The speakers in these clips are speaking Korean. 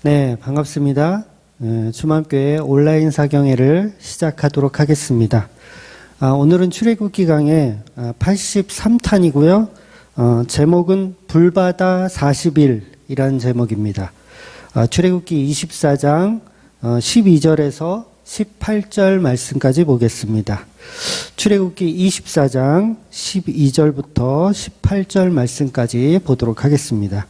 네, 반갑습니다. 주맘교회 온라인 사경회를 시작하도록 하겠습니다. 오늘은 출애굽기 강의 83탄이고요. 제목은 불바다 40일이라는 제목입니다. 출애굽기 24장 12절에서 18절 말씀까지 보겠습니다. 출애굽기 24장 12절부터 18절 말씀까지 보도록 하겠습니다.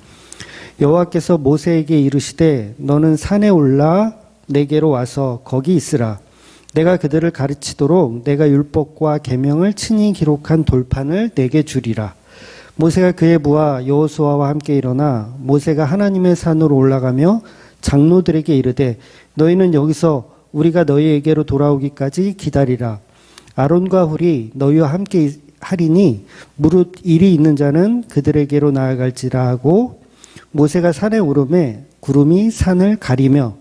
여호와께서 모세에게 이르시되 너는 산에 올라 내게로 와서 거기 있으라. 내가 그들을 가르치도록 내가 율법과 계명을 친히 기록한 돌판을 내게 주리라. 모세가 그의 부하 여호수아와 함께 일어나 모세가 하나님의 산으로 올라가며 장로들에게 이르되 너희는 여기서 우리가 너희에게로 돌아오기까지 기다리라. 아론과 훌이 너희와 함께 하리니 무릇 일이 있는 자는 그들에게로 나아갈지라 하고 모세가 산에 오르매 구름이 산을 가리며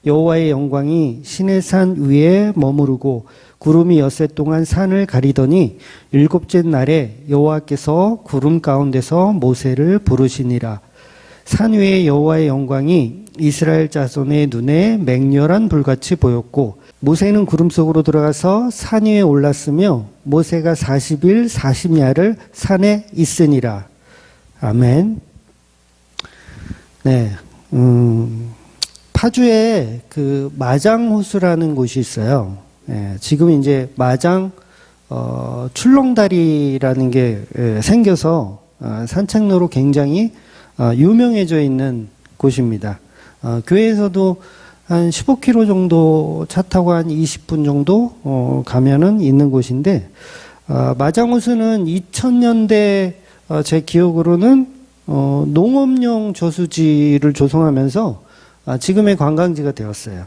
여호와의 영광이 시내산 위에 머무르고 구름이 엿새 동안 산을 가리더니 일곱째 날에 여호와께서 구름 가운데서 모세를 부르시니라. 산 위에 여호와의 영광이 이스라엘 자손의 눈에 맹렬한 불같이 보였고 모세는 구름 속으로 들어가서 산 위에 올랐으며 모세가 40일 40야를 산에 있으니라. 아멘. 네, 파주에 그 마장호수라는 곳이 있어요. 예, 지금 이제 마장 출렁다리라는 게 생겨서 산책로로 굉장히 유명해져 있는 곳입니다. 교회에서도 한 15km 정도 차 타고 한 20분 정도 가면은 있는 곳인데 마장호수는 2000년대 제 기억으로는 농업용 저수지를 조성하면서 지금의 관광지가 되었어요.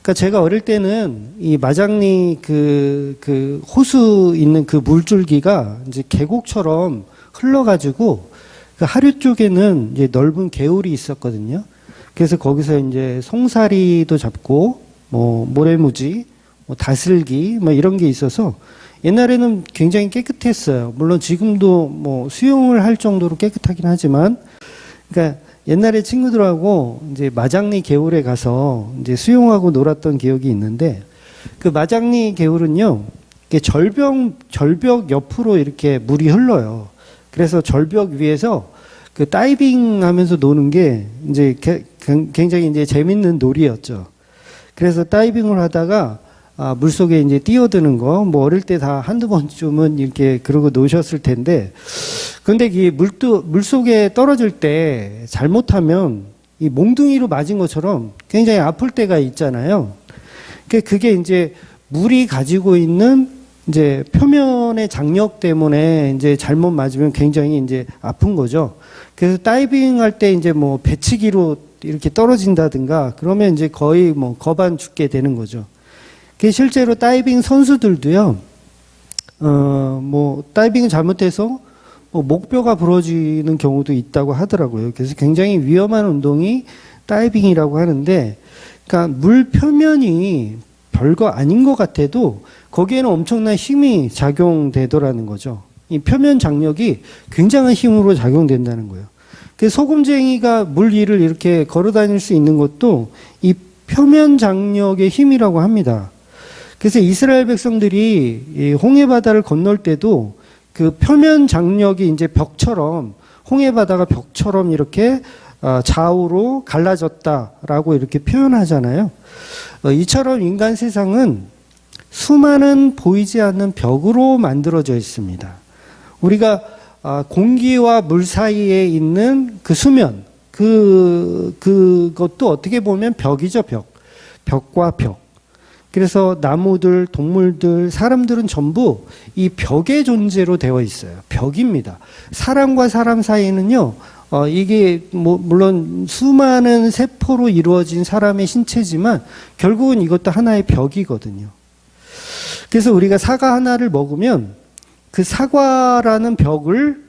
그러니까 제가 어릴 때는 이 마장리 그 호수 있는 그 물줄기가 이제 계곡처럼 흘러가지고 그 하류 쪽에는 이제 넓은 개울이 있었거든요. 그래서 거기서 이제 송사리도 잡고 뭐 모래무지, 뭐 다슬기 뭐 이런 게 있어서 옛날에는 굉장히 깨끗했어요. 물론 지금도 뭐 수영을 할 정도로 깨끗하긴 하지만, 그러니까 옛날에 친구들하고 이제 마장리 개울에 가서 이제 수영하고 놀았던 기억이 있는데, 그 마장리 개울은요, 절벽 옆으로 이렇게 물이 흘러요. 그래서 절벽 위에서 그 다이빙 하면서 노는 게 이제 굉장히 이제 재밌는 놀이였죠. 그래서 다이빙을 하다가 물속에 이제 뛰어드는 거, 뭐 어릴 때 다 한두 번쯤은 이렇게 그러고 노셨을 텐데, 근데 이 물속에 떨어질 때 잘못하면 이 몽둥이로 맞은 것처럼 굉장히 아플 때가 있잖아요. 그게 이제 물이 가지고 있는 이제 표면의 장력 때문에 이제 잘못 맞으면 굉장히 이제 아픈 거죠. 그래서 다이빙 할 때 이제 뭐 배치기로 이렇게 떨어진다든가 그러면 이제 거의 뭐 거반 죽게 되는 거죠. 실제로 다이빙 선수들도요, 뭐, 다이빙을 잘못해서 뭐 목뼈가 부러지는 경우도 있다고 하더라고요. 그래서 굉장히 위험한 운동이 다이빙이라고 하는데, 그러니까 물 표면이 별거 아닌 것 같아도 거기에는 엄청난 힘이 작용되더라는 거죠. 이 표면 장력이 굉장한 힘으로 작용된다는 거예요. 그래서 소금쟁이가 물 위를 이렇게 걸어 다닐 수 있는 것도 이 표면 장력의 힘이라고 합니다. 그래서 이스라엘 백성들이 이 홍해바다를 건널 때도 그 표면 장력이 이제 벽처럼, 홍해바다가 벽처럼 이렇게 좌우로 갈라졌다라고 이렇게 표현하잖아요. 이처럼 인간 세상은 수많은 보이지 않는 벽으로 만들어져 있습니다. 우리가 공기와 물 사이에 있는 그 수면, 그것도 어떻게 보면 벽이죠, 벽과 벽. 그래서 나무들, 동물들, 사람들은 전부 이 벽의 존재로 되어 있어요. 벽입니다. 사람과 사람 사이는요, 이게 뭐 물론 수많은 세포로 이루어진 사람의 신체지만 결국은 이것도 하나의 벽이거든요. 그래서 우리가 사과 하나를 먹으면 그 사과라는 벽을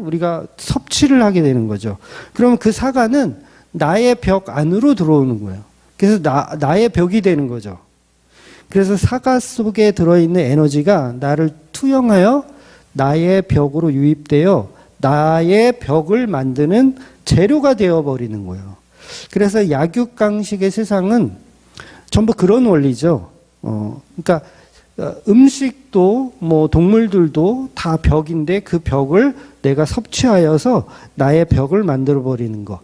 우리가 섭취를 하게 되는 거죠. 그러면 그 사과는 나의 벽 안으로 들어오는 거예요. 그래서 나의 벽이 되는 거죠. 그래서 사과 속에 들어있는 에너지가 나를 투영하여 나의 벽으로 유입되어 나의 벽을 만드는 재료가 되어버리는 거예요. 그래서 약육강식의 세상은 전부 그런 원리죠. 그러니까 음식도 뭐 동물들도 다 벽인데 그 벽을 내가 섭취하여서 나의 벽을 만들어 버리는 거.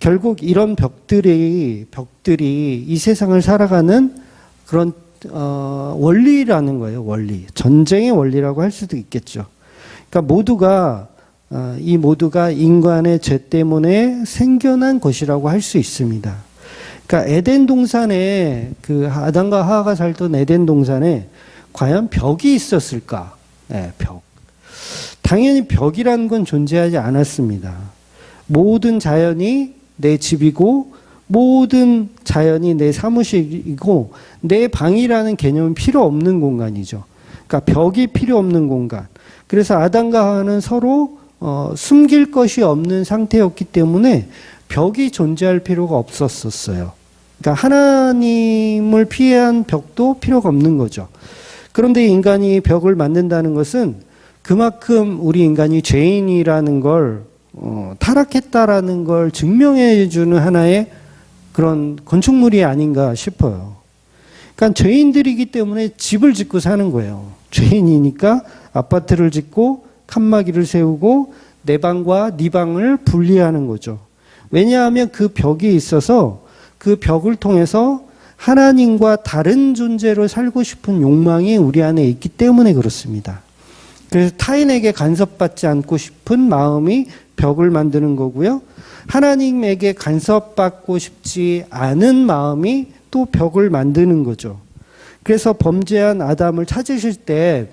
결국 이런 벽들이 이 세상을 살아가는 그런 원리라는 거예요. 원리. 전쟁의 원리라고 할 수도 있겠죠. 그러니까 이 모두가 인간의 죄 때문에 생겨난 것이라고 할 수 있습니다. 그러니까 에덴 동산에 그 아담과 하와가 살던 에덴 동산에 과연 벽이 있었을까? 네, 벽. 당연히 벽이라는 건 존재하지 않았습니다. 모든 자연이 내 집이고 모든 자연이 내 사무실이고 내 방이라는 개념은 필요 없는 공간이죠. 그러니까 벽이 필요 없는 공간. 그래서 아담과 하와는 서로 숨길 것이 없는 상태였기 때문에 벽이 존재할 필요가 없었어요. 그러니까 하나님을 피한 벽도 필요가 없는 거죠. 그런데 인간이 벽을 만든다는 것은 그만큼 우리 인간이 죄인이라는 걸 타락했다라는 걸 증명해 주는 하나의 그런 건축물이 아닌가 싶어요. 그러니까 죄인들이기 때문에 집을 짓고 사는 거예요. 죄인이니까 아파트를 짓고 칸막이를 세우고 내 방과 네 방을 분리하는 거죠. 왜냐하면 그 벽이 있어서 그 벽을 통해서 하나님과 다른 존재로 살고 싶은 욕망이 우리 안에 있기 때문에 그렇습니다. 그래서 타인에게 간섭받지 않고 싶은 마음이 벽을 만드는 거고요. 하나님에게 간섭받고 싶지 않은 마음이 또 벽을 만드는 거죠. 그래서 범죄한 아담을 찾으실 때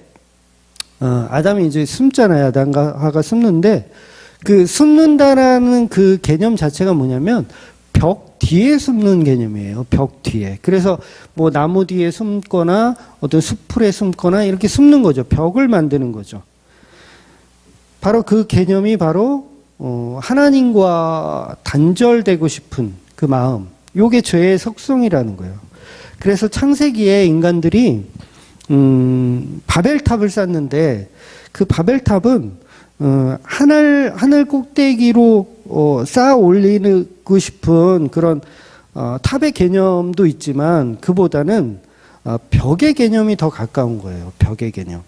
아담이 이제 숨잖아요. 아담과 하와가 숨는데 그 숨는다라는 그 개념 자체가 뭐냐면 벽 뒤에 숨는 개념이에요. 벽 뒤에. 그래서 뭐 나무 뒤에 숨거나 어떤 숲풀에 숨거나 이렇게 숨는 거죠. 벽을 만드는 거죠. 바로 그 개념이 바로 하나님과 단절되고 싶은 그 마음. 요게 죄의 속성이라는 거예요. 그래서 창세기에 인간들이 바벨탑을 쌓는데 그 바벨탑은 하늘 꼭대기로 쌓아 올리고 싶은 그런 탑의 개념도 있지만 그보다는 벽의 개념이 더 가까운 거예요. 벽의 개념.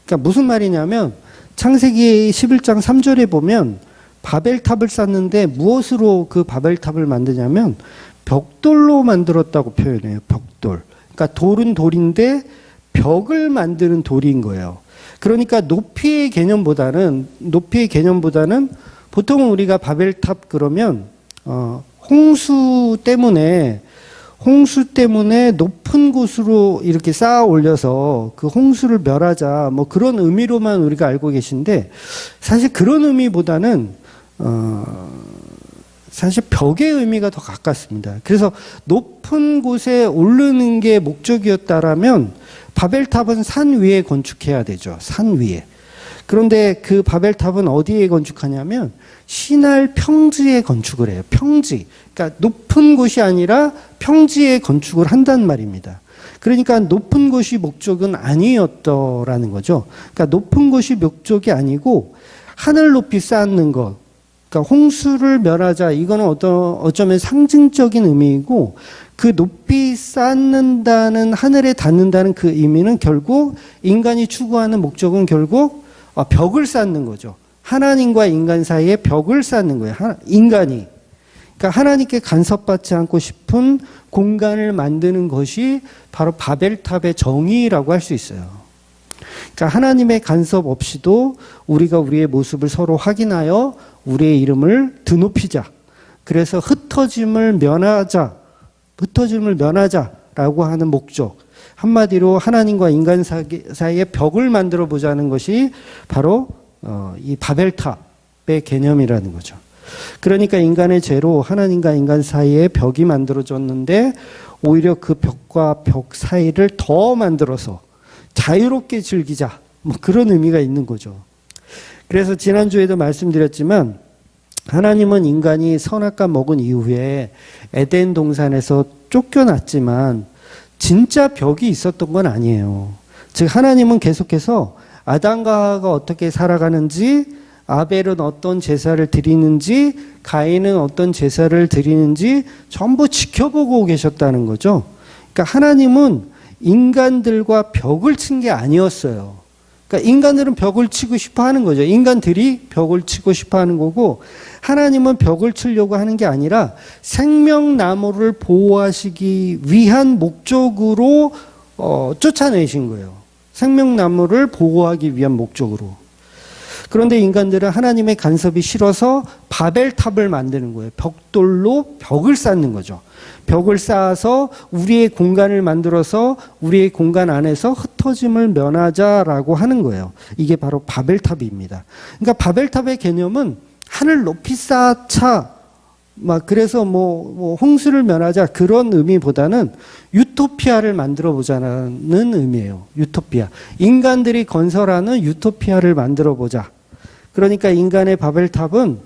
그러니까 무슨 말이냐면 창세기 11장 3절에 보면 바벨탑을 쌓는데 무엇으로 그 바벨탑을 만드냐면 벽돌로 만들었다고 표현해요. 벽돌. 그러니까 돌은 돌인데 벽을 만드는 돌인 거예요. 그러니까 높이의 개념보다는 보통 우리가 바벨탑 그러면 홍수 때문에 높은 곳으로 이렇게 쌓아 올려서 그 홍수를 멸하자 뭐 그런 의미로만 우리가 알고 계신데 사실 그런 의미보다는 사실 벽의 의미가 더 가깝습니다. 그래서 높은 곳에 오르는 게 목적이었다라면 바벨탑은 산 위에 건축해야 되죠. 산 위에. 그런데 그 바벨탑은 어디에 건축하냐면 시날 평지에 건축을 해요. 평지. 그러니까 높은 곳이 아니라 평지에 건축을 한단 말입니다. 그러니까 높은 곳이 목적은 아니었더라는 거죠. 그러니까 높은 곳이 목적이 아니고 하늘 높이 쌓는 것. 그러니까 홍수를 멸하자. 이거는 어쩌면 상징적인 의미이고 그 높이 쌓는다는 하늘에 닿는다는 그 의미는 결국 인간이 추구하는 목적은 결국 벽을 쌓는 거죠. 하나님과 인간 사이에 벽을 쌓는 거예요. 인간이. 그러니까 하나님께 간섭받지 않고 싶은 공간을 만드는 것이 바로 바벨탑의 정의라고 할 수 있어요. 그러니까 하나님의 간섭 없이도 우리가 우리의 모습을 서로 확인하여 우리의 이름을 드높이자. 그래서 흩어짐을 면하자라고 하는 목적. 한마디로 하나님과 인간 사이에 벽을 만들어 보자는 것이 바로 이 바벨탑의 개념이라는 거죠. 그러니까 인간의 죄로 하나님과 인간 사이에 벽이 만들어졌는데 오히려 그 벽과 벽 사이를 더 만들어서 자유롭게 즐기자. 뭐 그런 의미가 있는 거죠. 그래서 지난주에도 말씀드렸지만 하나님은 인간이 선악과 먹은 이후에 에덴 동산에서 쫓겨났지만 진짜 벽이 있었던 건 아니에요. 즉 하나님은 계속해서 아담과 하와가 어떻게 살아가는지 아벨은 어떤 제사를 드리는지, 가인은 어떤 제사를 드리는지 전부 지켜보고 계셨다는 거죠. 그러니까 하나님은 인간들과 벽을 친 게 아니었어요. 그러니까 인간들은 벽을 치고 싶어 하는 거죠. 인간들이 벽을 치고 싶어 하는 거고, 하나님은 벽을 치려고 하는 게 아니라 생명나무를 보호하시기 위한 목적으로 쫓아내신 거예요. 생명나무를 보호하기 위한 목적으로. 그런데 인간들은 하나님의 간섭이 싫어서 바벨탑을 만드는 거예요. 벽돌로 벽을 쌓는 거죠. 벽을 쌓아서 우리의 공간을 만들어서 우리의 공간 안에서 흩어짐을 면하자라고 하는 거예요. 이게 바로 바벨탑입니다. 그러니까 바벨탑의 개념은 하늘 높이 쌓자, 그래서 홍수를 면하자, 그런 의미보다는 유토피아를 만들어 보자는 의미예요. 유토피아. 인간들이 건설하는 유토피아를 만들어 보자. 그러니까 인간의 바벨탑은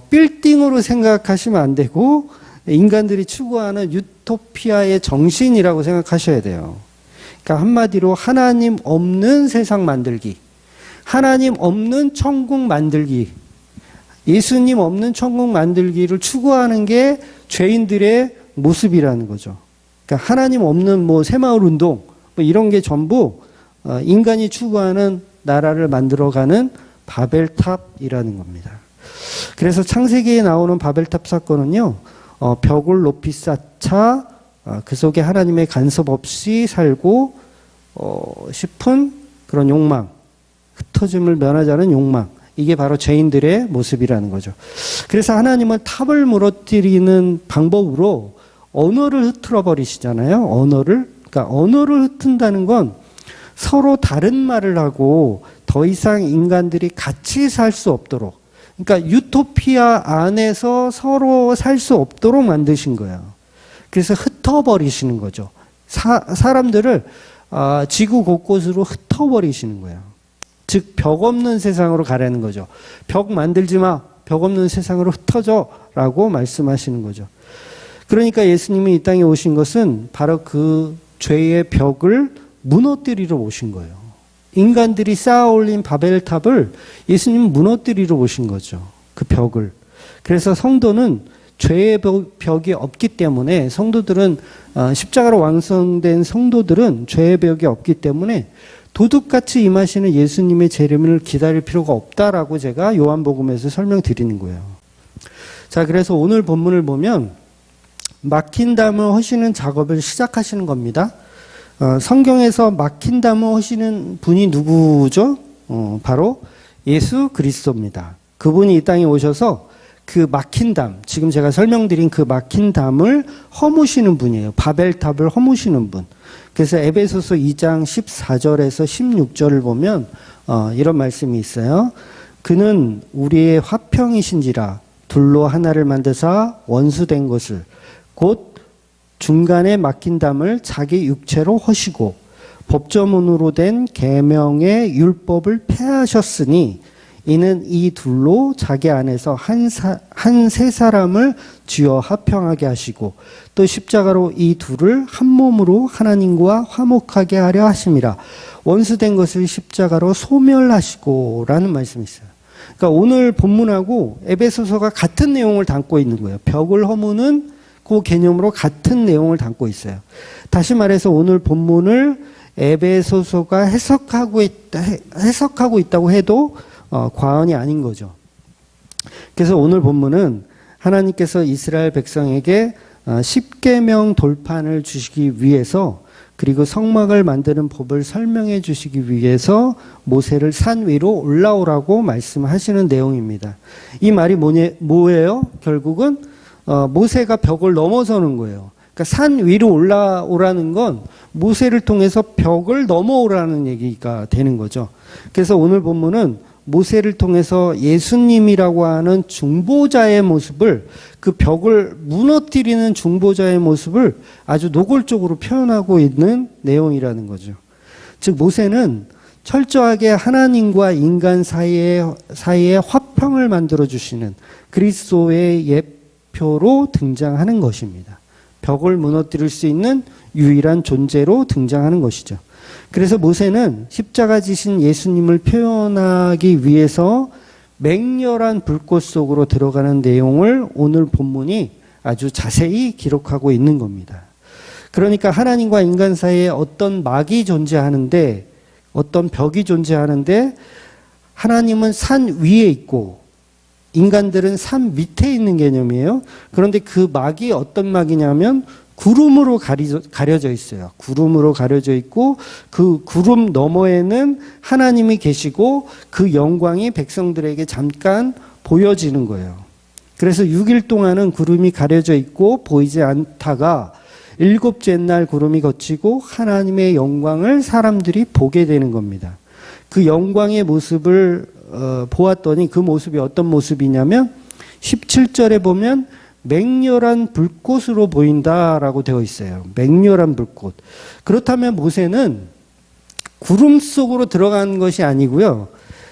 빌딩으로 생각하시면 안 되고, 인간들이 추구하는 유토피아의 정신이라고 생각하셔야 돼요. 그러니까 한마디로 하나님 없는 세상 만들기, 하나님 없는 천국 만들기, 예수님 없는 천국 만들기를 추구하는 게 죄인들의 모습이라는 거죠. 그러니까 하나님 없는 새마을 운동 이런 게 전부 인간이 추구하는 나라를 만들어가는 바벨탑이라는 겁니다. 그래서 창세기에 나오는 바벨탑 사건은요, 벽을 높이 쌓자, 그 속에 하나님의 간섭 없이 살고 싶은 그런 욕망, 흩어짐을 면하자는 욕망, 이게 바로 죄인들의 모습이라는 거죠. 그래서 하나님은 탑을 무너뜨리는 방법으로 언어를 흐트러 버리시잖아요. 그러니까 언어를 흩은다는 건 서로 다른 말을 하고 더 이상 인간들이 같이 살 수 없도록, 그러니까 유토피아 안에서 서로 살 수 없도록 만드신 거예요. 그래서 흩어버리시는 거죠. 사람들을 지구 곳곳으로 흩어버리시는 거예요. 즉 벽 없는 세상으로 가라는 거죠. 벽 만들지 마. 벽 없는 세상으로 흩어져 라고 말씀하시는 거죠. 그러니까 예수님이 이 땅에 오신 것은 바로 그 죄의 벽을 무너뜨리러 오신 거예요. 인간들이 쌓아 올린 바벨탑을 예수님은 무너뜨리러 오신 거죠. 그 벽을. 그래서 성도는 죄의 벽이 없기 때문에, 성도들은 십자가로 완성된 성도들은 죄의 벽이 없기 때문에 도둑같이 임하시는 예수님의 재림을 기다릴 필요가 없다라고 제가 요한복음에서 설명드리는 거예요. 자, 그래서 오늘 본문을 보면 막힌 담을 허시는 작업을 시작하시는 겁니다. 성경에서 막힌 담을 허시는 분이 누구죠? 바로 예수 그리스도입니다. 그분이 이 땅에 오셔서 그 막힌 담, 지금 제가 설명드린 그 막힌 담을 허무시는 분이에요. 바벨탑을 허무시는 분. 그래서 에베소서 2장 14절에서 16절을 보면 이런 말씀이 있어요. 그는 우리의 화평이신지라 둘로 하나를 만드사 원수된 것을 곧 중간에 막힌 담을 자기 육체로 허시고 법조문으로 된 계명의 율법을 폐하셨으니 이는 이 둘로 자기 안에서 한 세 사람을 쥐어 화평하게 하시고 또 십자가로 이 둘을 한 몸으로 하나님과 화목하게 하려 하심이라. 원수된 것을 십자가로 소멸하시고 라는 말씀이 있어요. 그러니까 오늘 본문하고 에베소서가 같은 내용을 담고 있는 거예요. 벽을 허무는 그 개념으로 같은 내용을 담고 있어요. 다시 말해서 오늘 본문을 에베소서가 해석하고 있다고 해도 과언이 아닌 거죠. 그래서 오늘 본문은 하나님께서 이스라엘 백성에게 십계명 돌판을 주시기 위해서, 그리고 성막을 만드는 법을 설명해 주시기 위해서 모세를 산 위로 올라오라고 말씀하시는 내용입니다. 이 말이 뭐예요? 결국은 모세가 벽을 넘어서는 거예요. 그러니까 산 위로 올라오라는 건 모세를 통해서 벽을 넘어오라는 얘기가 되는 거죠. 그래서 오늘 본문은 모세를 통해서 예수님이라고 하는 중보자의 모습을, 그 벽을 무너뜨리는 중보자의 모습을 아주 노골적으로 표현하고 있는 내용이라는 거죠. 즉 모세는 철저하게 하나님과 인간 사이에 화평을 만들어주시는 그리스도의 예표로 등장하는 것입니다. 벽을 무너뜨릴 수 있는 유일한 존재로 등장하는 것이죠. 그래서 모세는 십자가 지신 예수님을 표현하기 위해서 맹렬한 불꽃 속으로 들어가는 내용을 오늘 본문이 아주 자세히 기록하고 있는 겁니다. 그러니까 하나님과 인간 사이에 어떤 막이 존재하는데, 어떤 벽이 존재하는데, 하나님은 산 위에 있고 인간들은 산 밑에 있는 개념이에요. 그런데 그 막이 어떤 막이냐면 구름으로 가려져 있어요. 구름으로 가려져 있고 그 구름 너머에는 하나님이 계시고 그 영광이 백성들에게 잠깐 보여지는 거예요. 그래서 6일 동안은 구름이 가려져 있고 보이지 않다가 일곱째 날 구름이 걷히고 하나님의 영광을 사람들이 보게 되는 겁니다. 그 영광의 모습을 보았더니 그 모습이 어떤 모습이냐면 17절에 보면 맹렬한 불꽃으로 보인다라고 되어 있어요. 맹렬한 불꽃. 그렇다면 모세는 구름 속으로 들어간 것이 아니고요.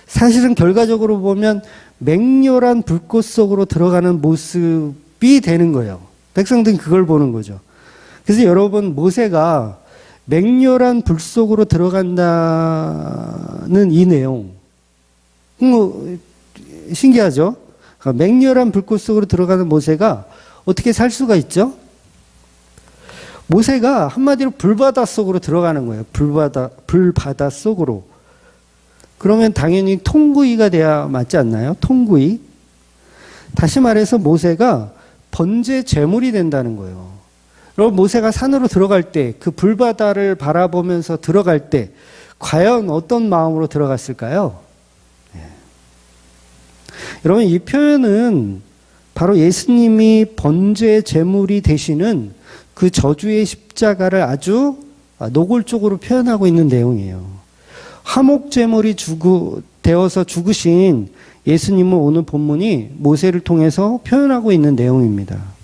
사실은 결과적으로 보면 맹렬한 불꽃 속으로 들어가는 모습이 되는 거예요. 백성들은 그걸 보는 거죠. 그래서 여러분, 모세가 맹렬한 불 속으로 들어간다는 이 내용, 신기하죠? 맹렬한 불꽃 속으로 들어가는 모세가 어떻게 살 수가 있죠? 모세가 한마디로 불바다 속으로 들어가는 거예요. 불바다 속으로. 그러면 당연히 통구이가 돼야 맞지 않나요? 통구이. 다시 말해서 모세가 번제 제물이 된다는 거예요. 여러분, 모세가 산으로 들어갈 때, 그 불바다를 바라보면서 들어갈 때 과연 어떤 마음으로 들어갔을까요? 여러분, 이 표현은 바로 예수님이 번제 제물이 되시는 그 저주의 십자가를 아주 노골적으로 표현하고 있는 내용이에요. 화목 제물이 되어서 죽으신 예수님을 오늘 본문이 모세를 통해서 표현하고 있는 내용입니다.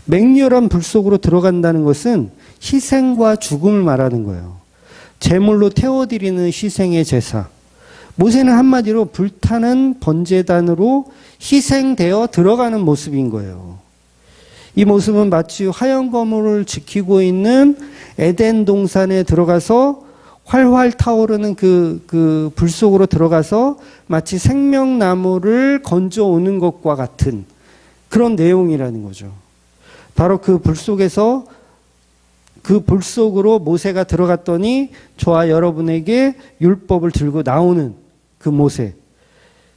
맹렬한 불 속으로 들어간다는 것은 희생과 죽음을 말하는 거예요. 제물로 태워드리는 희생의 제사. 모세는 한마디로 불타는 번제단으로 희생되어 들어가는 모습인 거예요. 이 모습은 마치 화형 거물을 지키고 있는 에덴 동산에 들어가서 활활 타오르는 그 불 속으로 들어가서 마치 생명나무를 건져오는 것과 같은 그런 내용이라는 거죠. 바로 그 불 속에서, 그 불 속으로 모세가 들어갔더니 저와 여러분에게 율법을 들고 나오는 그 모세.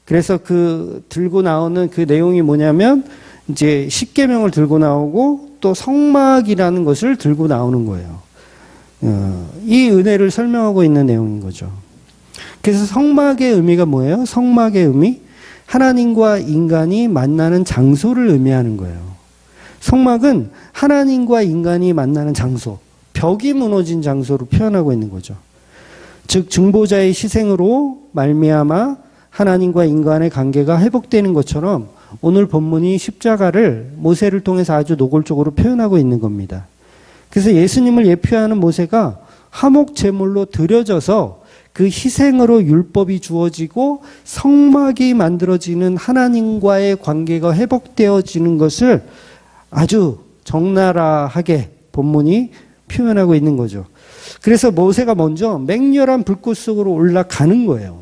그래서 그 들고 나오는 그 내용이 뭐냐면 이제 십계명을 들고 나오고 또 성막이라는 것을 들고 나오는 거예요. 이 은혜를 설명하고 있는 내용인 거죠. 그래서 성막의 의미가 뭐예요? 성막의 의미? 하나님과 인간이 만나는 장소를 의미하는 거예요. 성막은 하나님과 인간이 만나는 장소, 벽이 무너진 장소로 표현하고 있는 거죠. 즉 중보자의 희생으로 말미암아 하나님과 인간의 관계가 회복되는 것처럼 오늘 본문이 십자가를 모세를 통해서 아주 노골적으로 표현하고 있는 겁니다. 그래서 예수님을 예표하는 모세가 화목 제물로 드려져서 그 희생으로 율법이 주어지고 성막이 만들어지는 하나님과의 관계가 회복되어지는 것을 아주 적나라하게 본문이 표현하고 있는 거죠. 그래서 모세가 먼저 맹렬한 불꽃 속으로 올라가는 거예요.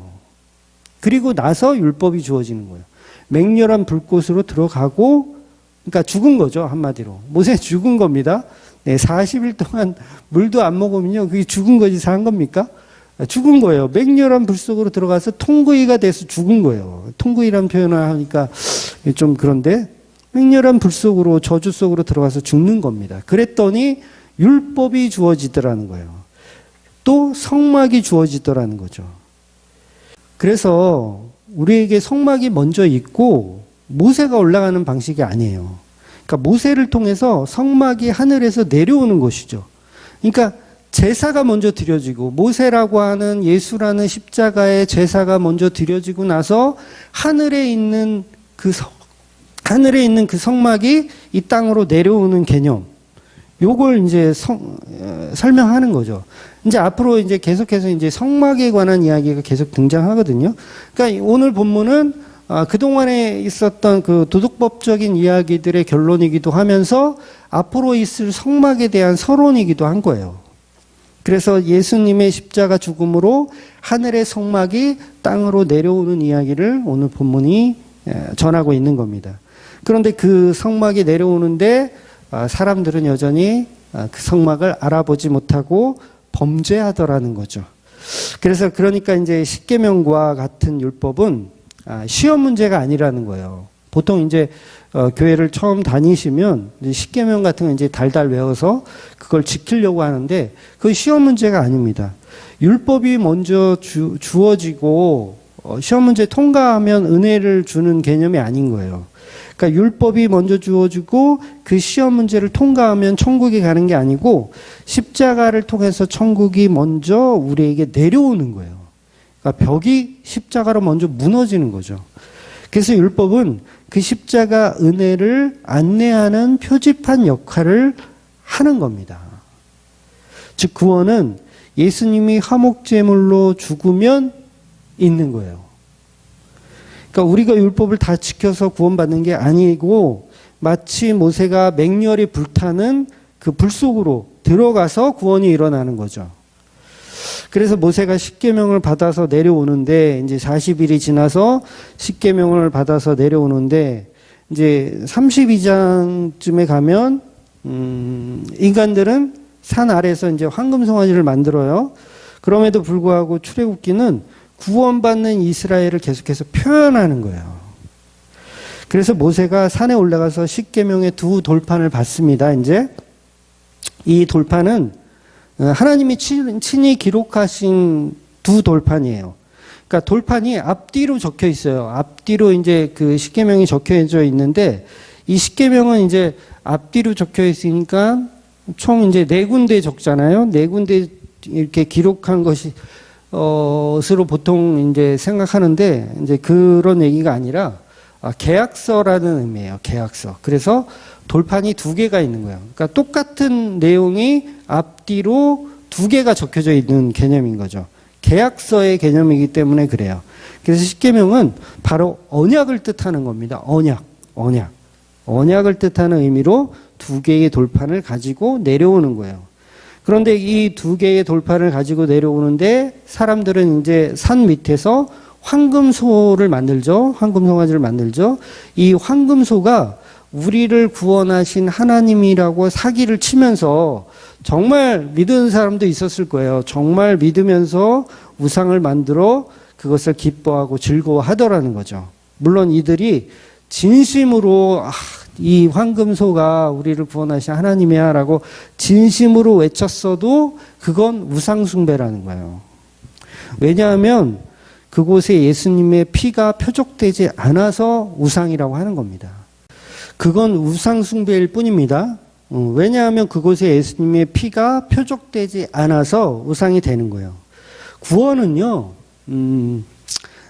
그리고 나서 율법이 주어지는 거예요. 맹렬한 불꽃으로 들어가고, 그러니까 죽은 거죠, 한마디로. 모세 죽은 겁니다. 네, 40일 동안 물도 안 먹으면요, 그게 죽은 거지 산 겁니까? 죽은 거예요. 맹렬한 불 속으로 들어가서 통구이가 돼서 죽은 거예요. 통구이라는 표현을 하니까 좀 그런데 맹렬한 불 속으로, 저주 속으로 들어가서 죽는 겁니다. 그랬더니 율법이 주어지더라는 거예요. 또 성막이 주어지더라는 거죠. 그래서 우리에게 성막이 먼저 있고 모세가 올라가는 방식이 아니에요. 그러니까 모세를 통해서 성막이 하늘에서 내려오는 것이죠. 그러니까 제사가 먼저 드려지고 모세라고 하는 예수라는 십자가의 제사가 먼저 드려지고 나서 하늘에 있는 그 성막이 이 땅으로 내려오는 개념. 요걸 이제 설명하는 거죠. 이제 앞으로 이제 계속해서 이제 성막에 관한 이야기가 계속 등장하거든요. 그러니까 오늘 본문은 그동안에 있었던 그 도덕법적인 이야기들의 결론이기도 하면서 앞으로 있을 성막에 대한 서론이기도 한 거예요. 그래서 예수님의 십자가 죽음으로 하늘의 성막이 땅으로 내려오는 이야기를 오늘 본문이 전하고 있는 겁니다. 그런데 그 성막이 내려오는데 사람들은 여전히 그 성막을 알아보지 못하고 범죄하더라는 거죠. 그래서 그러니까 이제 십계명과 같은 율법은 시험 문제가 아니라는 거예요. 보통 이제 교회를 처음 다니시면 십계명 같은 거 이제 달달 외워서 그걸 지키려고 하는데 그 시험 문제가 아닙니다. 율법이 먼저 주어지고 시험 문제 통과하면 은혜를 주는 개념이 아닌 거예요. 그러니까 율법이 먼저 주어지고 그 시험 문제를 통과하면 천국에 가는 게 아니고 십자가를 통해서 천국이 먼저 우리에게 내려오는 거예요. 그러니까 벽이 십자가로 먼저 무너지는 거죠. 그래서 율법은 그 십자가 은혜를 안내하는 표지판 역할을 하는 겁니다. 즉 구원은 예수님이 화목제물로 죽으면 있는 거예요. 그러니까 우리가 율법을 다 지켜서 구원받는 게 아니고 마치 모세가 맹렬히 불타는 그 불 속으로 들어가서 구원이 일어나는 거죠. 그래서 모세가 십계명을 받아서 내려오는데 이제 40일이 지나서 십계명을 받아서 내려오는데 이제 32장쯤에 가면 인간들은 산 아래에서 이제 황금 송아지를 만들어요. 그럼에도 불구하고 출애굽기는 구원받는 이스라엘을 계속해서 표현하는 거예요. 그래서 모세가 산에 올라가서 십계명의 두 돌판을 받습니다. 이제 이 돌판은 하나님이 친히 기록하신 두 돌판이에요. 그러니까 돌판이 앞뒤로 적혀 있어요. 앞뒤로 이제 그 십계명이 적혀져 있는데 이 십계명은 이제 앞뒤로 적혀 있으니까 총 이제 4군데 적잖아요. 4군데 이렇게 기록한 것이 으로 보통 이제 생각하는데 이제 그런 얘기가 아니라 계약서라는 의미예요. 계약서. 그래서 돌판이 2개가 있는 거예요. 그러니까 똑같은 내용이 앞뒤로 2개가 적혀져 있는 개념인 거죠. 계약서의 개념이기 때문에 그래요. 그래서 십계명은 바로 언약을 뜻하는 겁니다. 언약을 뜻하는 의미로 2개의 돌판을 가지고 내려오는 거예요. 그런데 이 2개의 돌판을 가지고 내려오는데 사람들은 이제 산 밑에서 황금소를 만들죠. 황금 송아지를 만들죠. 이 황금소가 우리를 구원하신 하나님이라고 사기를 치면서 정말 믿은 사람도 있었을 거예요. 정말 믿으면서 우상을 만들어 그것을 기뻐하고 즐거워하더라는 거죠. 물론 이들이 진심으로 이 황금소가 우리를 구원하신 하나님이야 라고 진심으로 외쳤어도 그건 우상숭배라는 거예요. 왜냐하면 그곳에 예수님의 피가 표적되지 않아서 우상이라고 하는 겁니다. 그건 우상숭배일 뿐입니다. 왜냐하면 그곳에 예수님의 피가 표적되지 않아서 우상이 되는 거예요. 구원은요,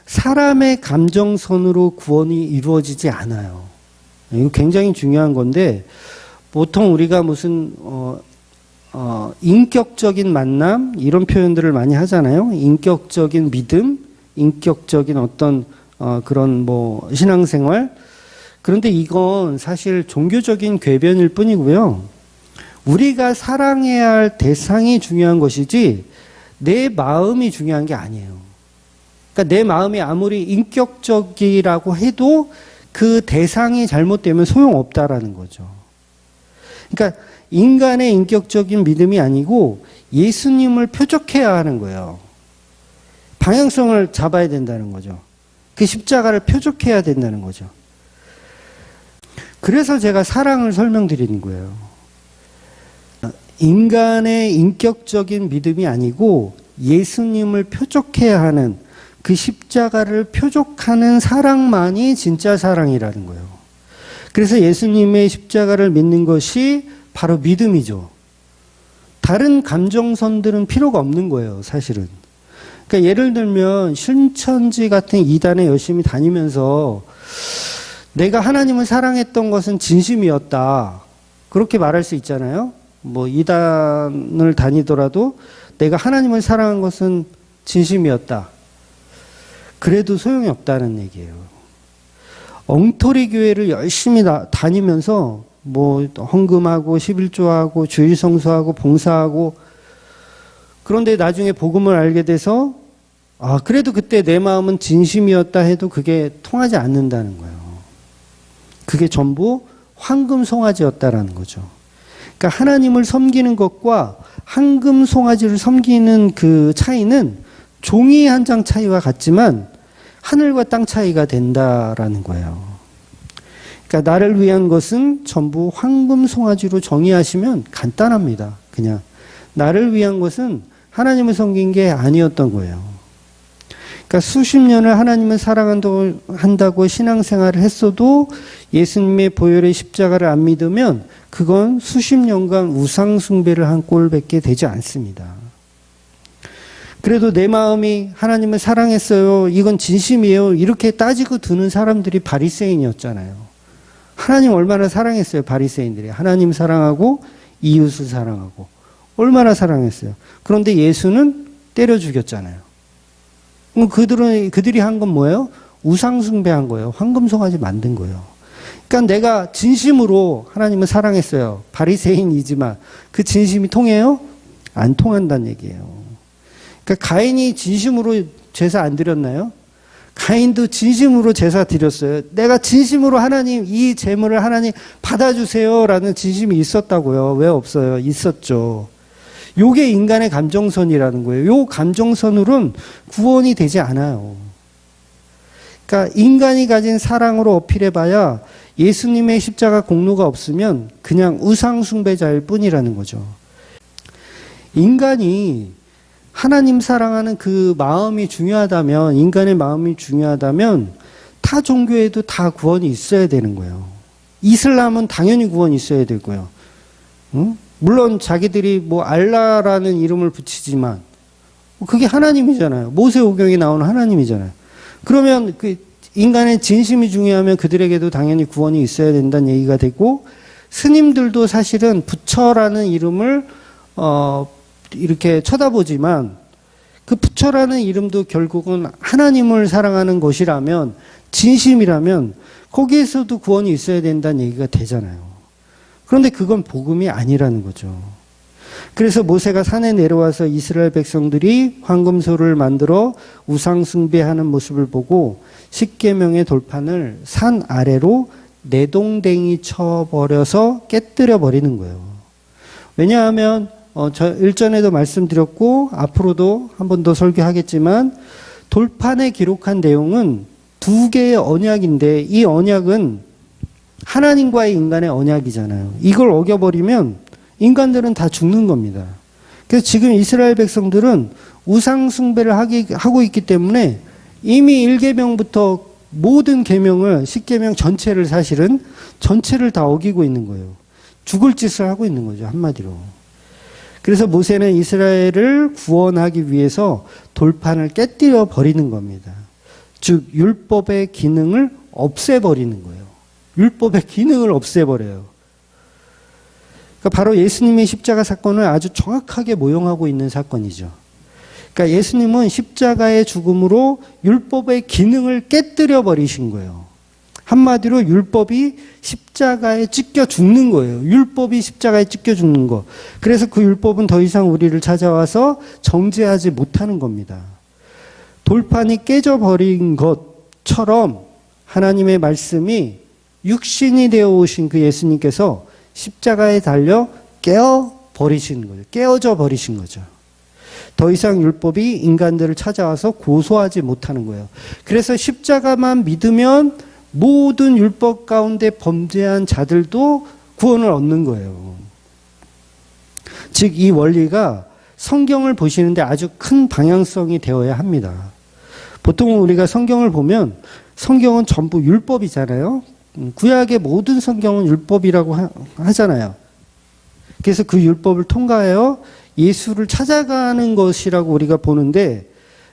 사람의 감정선으로 구원이 이루어지지 않아요. 이거 굉장히 중요한 건데, 보통 우리가 무슨, 인격적인 만남, 이런 표현들을 많이 하잖아요. 인격적인 믿음, 인격적인 어떤, 그런 신앙생활. 그런데 이건 사실 종교적인 궤변일 뿐이고요. 우리가 사랑해야 할 대상이 중요한 것이지 내 마음이 중요한 게 아니에요. 그러니까 내 마음이 아무리 인격적이라고 해도 그 대상이 잘못되면 소용없다라는 거죠. 그러니까 인간의 인격적인 믿음이 아니고 예수님을 표적해야 하는 거예요. 방향성을 잡아야 된다는 거죠. 그 십자가를 표적해야 된다는 거죠. 그래서 제가 사랑을 설명드리는 거예요. 인간의 인격적인 믿음이 아니고 예수님을 표적해야 하는 그 십자가를 표적하는 사랑만이 진짜 사랑이라는 거예요. 그래서 예수님의 십자가를 믿는 것이 바로 믿음이죠. 다른 감정선들은 필요가 없는 거예요, 사실은. 그러니까 예를 들면 신천지 같은 이단에 열심히 다니면서 내가 하나님을 사랑했던 것은 진심이었다. 그렇게 말할 수 있잖아요. 이단을 다니더라도 내가 하나님을 사랑한 것은 진심이었다. 그래도 소용이 없다는 얘기예요. 엉터리 교회를 열심히 다니면서 헌금하고 11조하고 주일 성수하고 봉사하고 그런데 나중에 복음을 알게 돼서 그래도 그때 내 마음은 진심이었다 해도 그게 통하지 않는다는 거예요. 그게 전부 황금 송아지였다라는 거죠. 그러니까 하나님을 섬기는 것과 황금 송아지를 섬기는 그 차이는 종이 한 장 차이와 같지만 하늘과 땅 차이가 된다라는 거예요. 그러니까 나를 위한 것은 전부 황금 송아지로 정의하시면 간단합니다. 그냥 나를 위한 것은 하나님을 섬긴 게 아니었던 거예요. 그러니까 수십 년을 하나님을 사랑한다고 신앙생활을 했어도 예수님의 보혈의 십자가를 안 믿으면 그건 수십 년간 우상숭배를 한 꼴밖에 되지 않습니다. 그래도 내 마음이 하나님을 사랑했어요. 이건 진심이에요. 이렇게 따지고 드는 사람들이 바리새인이었잖아요. 하나님 얼마나 사랑했어요. 바리새인들이. 하나님 사랑하고 이웃을 사랑하고. 얼마나 사랑했어요. 그런데 예수는 때려 죽였잖아요. 그들이 한 건 뭐예요? 우상숭배한 거예요. 황금송아지 만든 거예요. 그러니까 내가 진심으로 하나님을 사랑했어요. 바리새인이지만 그 진심이 통해요? 안 통한다는 얘기예요. 그러니까 가인이 진심으로 제사 안 드렸나요? 가인도 진심으로 제사 드렸어요. 내가 진심으로 하나님 이 제물을 하나님 받아주세요라는 진심이 있었다고요. 왜 없어요? 있었죠. 요게 인간의 감정선이라는 거예요. 요 감정선으로는 구원이 되지 않아요. 그러니까 인간이 가진 사랑으로 어필해봐야 예수님의 십자가 공로가 없으면 그냥 우상숭배자일 뿐이라는 거죠. 인간이 하나님 사랑하는 그 마음이 중요하다면, 인간의 마음이 중요하다면 타 종교에도 다 구원이 있어야 되는 거예요. 이슬람은 당연히 구원이 있어야 되고요. 응? 물론 자기들이 뭐 알라라는 이름을 붙이지만 그게 하나님이잖아요. 모세오경에 나오는 하나님이잖아요. 그러면 그 인간의 진심이 중요하면 그들에게도 당연히 구원이 있어야 된다는 얘기가 되고, 스님들도 사실은 부처라는 이름을 이렇게 쳐다보지만 그 부처라는 이름도 결국은 하나님을 사랑하는 것이라면, 진심이라면 거기에서도 구원이 있어야 된다는 얘기가 되잖아요. 그런데 그건 복음이 아니라는 거죠. 그래서 모세가 산에 내려와서 이스라엘 백성들이 황금소를 만들어 우상 숭배하는 모습을 보고 십계명의 돌판을 산 아래로 내동댕이 쳐버려서 깨뜨려 버리는 거예요. 왜냐하면 저 일전에도 말씀드렸고 앞으로도 한 번 더 설교하겠지만, 돌판에 기록한 내용은 두 개의 언약인데 이 언약은 하나님과의 인간의 언약이잖아요. 이걸 어겨버리면 인간들은 다 죽는 겁니다. 그래서 지금 이스라엘 백성들은 우상 숭배를 하고 있기 때문에 이미 1계명부터 모든 계명을, 10계명 전체를 사실은 전체를 다 어기고 있는 거예요. 죽을 짓을 하고 있는 거죠, 한마디로. 그래서 모세는 이스라엘을 구원하기 위해서 돌판을 깨뜨려 버리는 겁니다. 즉 율법의 기능을 없애버리는 거예요. 율법의 기능을 없애버려요. 그러니까 바로 예수님의 십자가 사건을 아주 정확하게 모형하고 있는 사건이죠. 그러니까 예수님은 십자가의 죽음으로 율법의 기능을 깨뜨려 버리신 거예요. 한마디로 율법이 십자가에 찢겨 죽는 거예요. 율법이 십자가에 찢겨 죽는 거. 그래서 그 율법은 더 이상 우리를 찾아와서 정죄하지 못하는 겁니다. 돌판이 깨져버린 것처럼 하나님의 말씀이 육신이 되어 오신 그 예수님께서 십자가에 달려 깨어버리신 거죠. 깨어져 버리신 거죠. 더 이상 율법이 인간들을 찾아와서 고소하지 못하는 거예요. 그래서 십자가만 믿으면 모든 율법 가운데 범죄한 자들도 구원을 얻는 거예요. 즉 이 원리가 성경을 보시는데 아주 큰 방향성이 되어야 합니다. 보통 우리가 성경을 보면 성경은 전부 율법이잖아요. 구약의 모든 성경은 율법이라고 하잖아요. 그래서 그 율법을 통과하여 예수를 찾아가는 것이라고 우리가 보는데,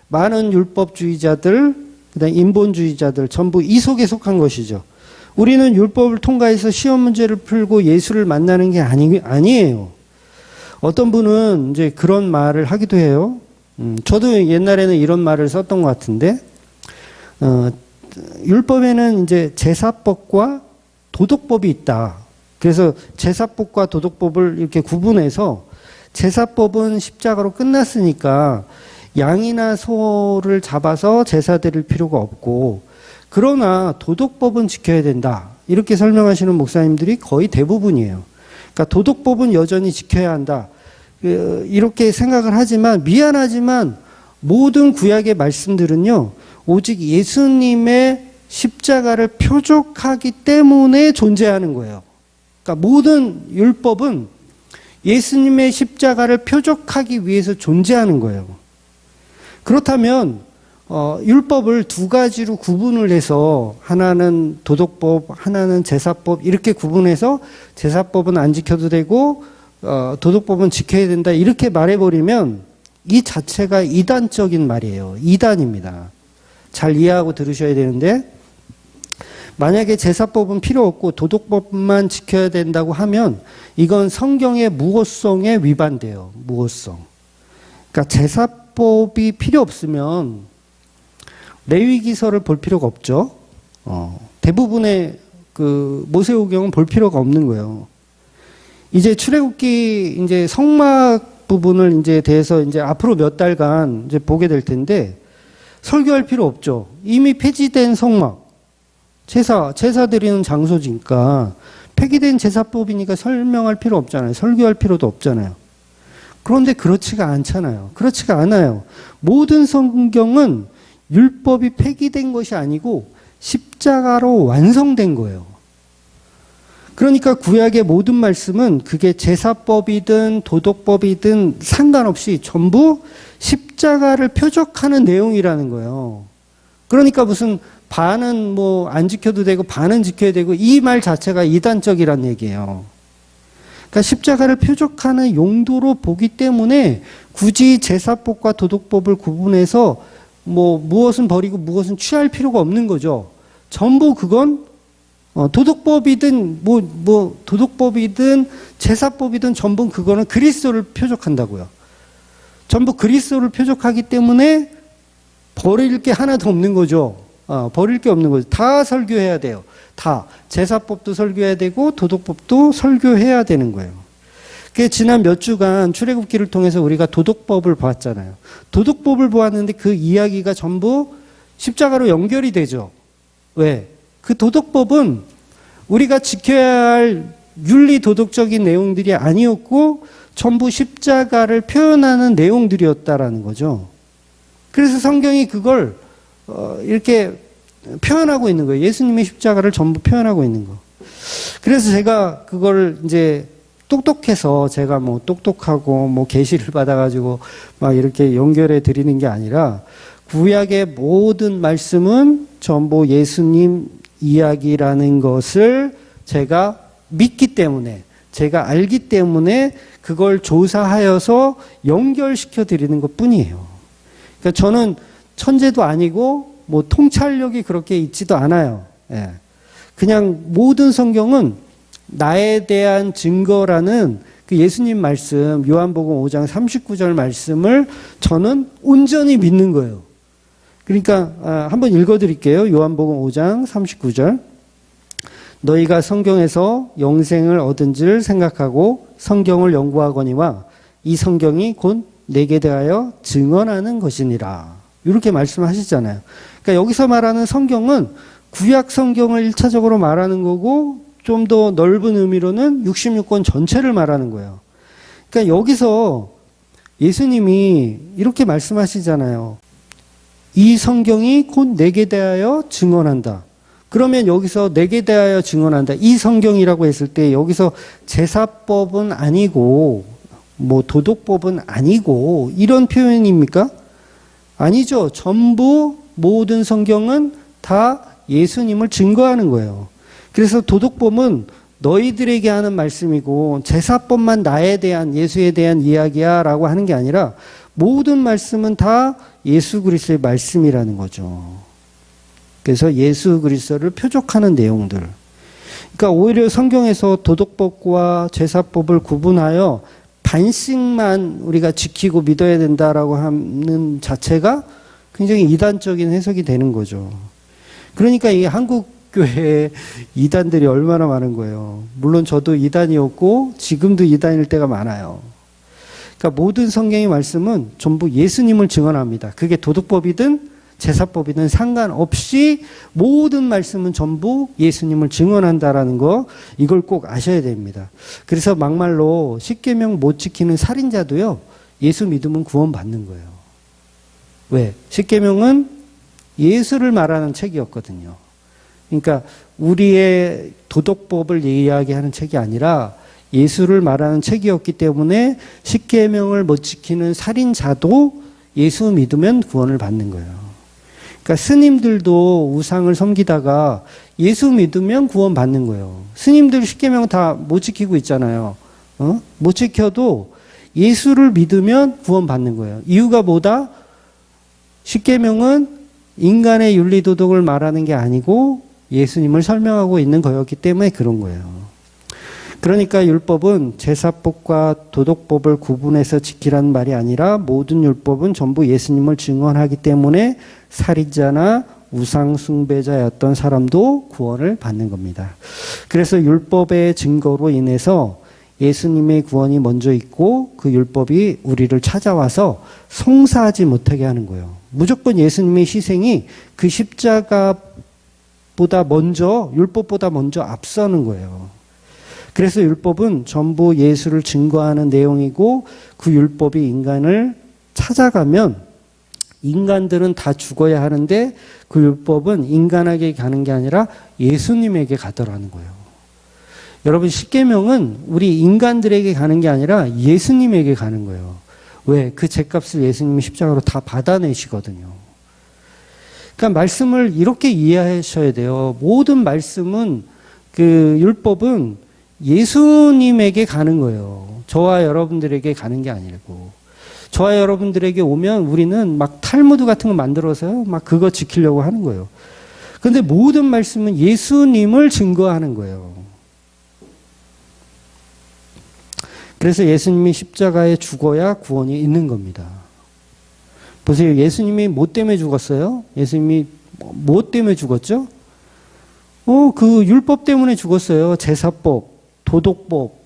많은 율법주의자들, 그다음 인본주의자들 전부 이 속에 속한 것이죠. 우리는 율법을 통과해서 시험 문제를 풀고 예수를 만나는 게 아니에요. 어떤 분은 이제 그런 말을 하기도 해요. 저도 옛날에는 이런 말을 썼던 것 같은데, 율법에는 이제 제사법과 도덕법이 있다. 그래서 제사법과 도덕법을 이렇게 구분해서 제사법은 십자가로 끝났으니까 양이나 소를 잡아서 제사 드릴 필요가 없고, 그러나 도덕법은 지켜야 된다. 이렇게 설명하시는 목사님들이 거의 대부분이에요. 그러니까 도덕법은 여전히 지켜야 한다. 이렇게 생각을 하지만, 미안하지만 모든 구약의 말씀들은요, 오직 예수님의 십자가를 표적하기 때문에 존재하는 거예요. 그러니까 모든 율법은 예수님의 십자가를 표적하기 위해서 존재하는 거예요. 그렇다면 율법을 두 가지로 구분을 해서 하나는 도덕법, 하나는 제사법 이렇게 구분해서 제사법은 안 지켜도 되고 도덕법은 지켜야 된다 이렇게 말해버리면 이 자체가 이단적인 말이에요. 이단입니다. 잘 이해하고 들으셔야 되는데, 만약에 제사법은 필요 없고 도덕법만 지켜야 된다고 하면 이건 성경의 무호성에 위반돼요. 무호성. 그러니까 제사법이 필요 없으면 레위기서를 볼 필요가 없죠. 대부분의 그 모세오경은 볼 필요가 없는 거예요. 이제 출애굽기 이제 성막 부분을 이제 대해서 이제 앞으로 몇 달간 이제 보게 될 텐데 설교할 필요 없죠. 이미 폐지된 성막. 제사 드리는 장소니까 폐기된 제사법이니까 설명할 필요 없잖아요. 설교할 필요도 없잖아요. 그런데 그렇지가 않잖아요. 그렇지가 않아요. 모든 성경은 율법이 폐기된 것이 아니고 십자가로 완성된 거예요. 그러니까 구약의 모든 말씀은 그게 제사법이든 도덕법이든 상관없이 전부 십자가를 표적하는 내용이라는 거예요. 그러니까 무슨 반은 뭐 안 지켜도 되고 반은 지켜야 되고 이 말 자체가 이단적이란 얘기예요. 그러니까 십자가를 표적하는 용도로 보기 때문에 굳이 제사법과 도덕법을 구분해서 뭐 무엇은 버리고 무엇은 취할 필요가 없는 거죠. 전부 그건 도덕법이든 도덕법이든 제사법이든 전부 그거는 그리스도를 표적한다고요. 전부 그리스도를 표적하기 때문에 버릴 게 하나도 없는 거죠. 버릴 게 없는 거죠. 다 설교해야 돼요. 다. 제사법도 설교해야 되고 도덕법도 설교해야 되는 거예요. 그게 지난 몇 주간 출애굽기를 통해서 우리가 도덕법을 봤잖아요. 도덕법을 보았는데 그 이야기가 전부 십자가로 연결이 되죠. 왜? 그 도덕법은 우리가 지켜야 할 윤리 도덕적인 내용들이 아니었고 전부 십자가를 표현하는 내용들이었다라는 거죠. 그래서 성경이 그걸 이렇게 표현하고 있는 거예요. 예수님의 십자가를 전부 표현하고 있는 거. 그래서 제가 그걸 이제 똑똑해서 제가 뭐 똑똑하고 뭐 계시를 받아가지고 막 이렇게 연결해 드리는 게 아니라 구약의 모든 말씀은 전부 예수님 이야기라는 것을 제가 믿기 때문에, 제가 알기 때문에 그걸 조사하여서 연결시켜 드리는 것 뿐이에요. 그러니까 저는 천재도 아니고 뭐 통찰력이 그렇게 있지도 않아요. 예. 그냥 모든 성경은 나에 대한 증거라는 그 예수님 말씀, 요한복음 5장 39절 말씀을 저는 온전히 믿는 거예요. 그러니까 한번 읽어드릴게요. 요한복음 5장 39절. 너희가 성경에서 영생을 얻은 줄 생각하고 성경을 연구하거니와 이 성경이 곧 내게 대하여 증언하는 것이니라. 이렇게 말씀하시잖아요. 그러니까 여기서 말하는 성경은 구약 성경을 1차적으로 말하는 거고 좀 더 넓은 의미로는 66권 전체를 말하는 거예요. 그러니까 여기서 예수님이 이렇게 말씀하시잖아요. 이 성경이 곧 내게 대하여 증언한다. 그러면 여기서 내게 대하여 증언한다. 이 성경이라고 했을 때 여기서 제사법은 아니고 뭐 도덕법은 아니고 이런 표현입니까? 아니죠. 전부 모든 성경은 다 예수님을 증거하는 거예요. 그래서 도덕법은 너희들에게 하는 말씀이고 제사법만 나에 대한 예수에 대한 이야기야 라고 하는 게 아니라 모든 말씀은 다 예수 그리스도의 말씀이라는 거죠. 그래서 예수 그리스도를 표적하는 내용들. 그러니까 오히려 성경에서 도덕법과 제사법을 구분하여 반씩만 우리가 지키고 믿어야 된다라고 하는 자체가 굉장히 이단적인 해석이 되는 거죠. 그러니까 이 한국 교회에 이단들이 얼마나 많은 거예요. 물론 저도 이단이었고 지금도 이단일 때가 많아요. 그러니까 모든 성경의 말씀은 전부 예수님을 증언합니다. 그게 도덕법이든 제사법이든 상관없이 모든 말씀은 전부 예수님을 증언한다라는 거, 이걸 꼭 아셔야 됩니다. 그래서 막말로 십계명 못 지키는 살인자도요, 예수 믿으면 구원받는 거예요. 왜? 십계명은 예수를 말하는 책이었거든요. 그러니까 우리의 도덕법을 이야기하는 책이 아니라 예수를 말하는 책이었기 때문에 십계명을 못 지키는 살인자도 예수 믿으면 구원을 받는 거예요. 그러니까 스님들도 우상을 섬기다가 예수 믿으면 구원 받는 거예요. 스님들 십계명 다 못 지키고 있잖아요. 못 지켜도 예수를 믿으면 구원 받는 거예요. 이유가 뭐다? 십계명은 인간의 윤리도덕을 말하는 게 아니고 예수님을 설명하고 있는 거였기 때문에 그런 거예요. 그러니까 율법은 제사법과 도덕법을 구분해서 지키라는 말이 아니라 모든 율법은 전부 예수님을 증언하기 때문에 살인자나 우상 숭배자였던 사람도 구원을 받는 겁니다. 그래서 율법의 증거로 인해서 예수님의 구원이 먼저 있고 그 율법이 우리를 찾아와서 송사하지 못하게 하는 거예요. 무조건 예수님의 희생이 그 십자가보다 먼저, 율법보다 먼저 앞서는 거예요. 그래서 율법은 전부 예수를 증거하는 내용이고 그 율법이 인간을 찾아가면 인간들은 다 죽어야 하는데 그 율법은 인간에게 가는 게 아니라 예수님에게 가더라는 거예요. 여러분, 십계명은 우리 인간들에게 가는 게 아니라 예수님에게 가는 거예요. 왜? 그 죄값을 예수님이 십자가로 다 받아내시거든요. 그러니까 말씀을 이렇게 이해하셔야 돼요. 모든 말씀은, 그 율법은 예수님에게 가는 거예요. 저와 여러분들에게 가는 게 아니고. 저와 여러분들에게 오면 우리는 막 탈무드 같은 거 만들어서요, 막 그거 지키려고 하는 거예요. 그런데 모든 말씀은 예수님을 증거하는 거예요. 그래서 예수님이 십자가에 죽어야 구원이 있는 겁니다. 보세요. 예수님이 뭐 때문에 죽었어요? 예수님이 뭐 때문에 죽었죠? 그 율법 때문에 죽었어요. 제사법, 도덕법.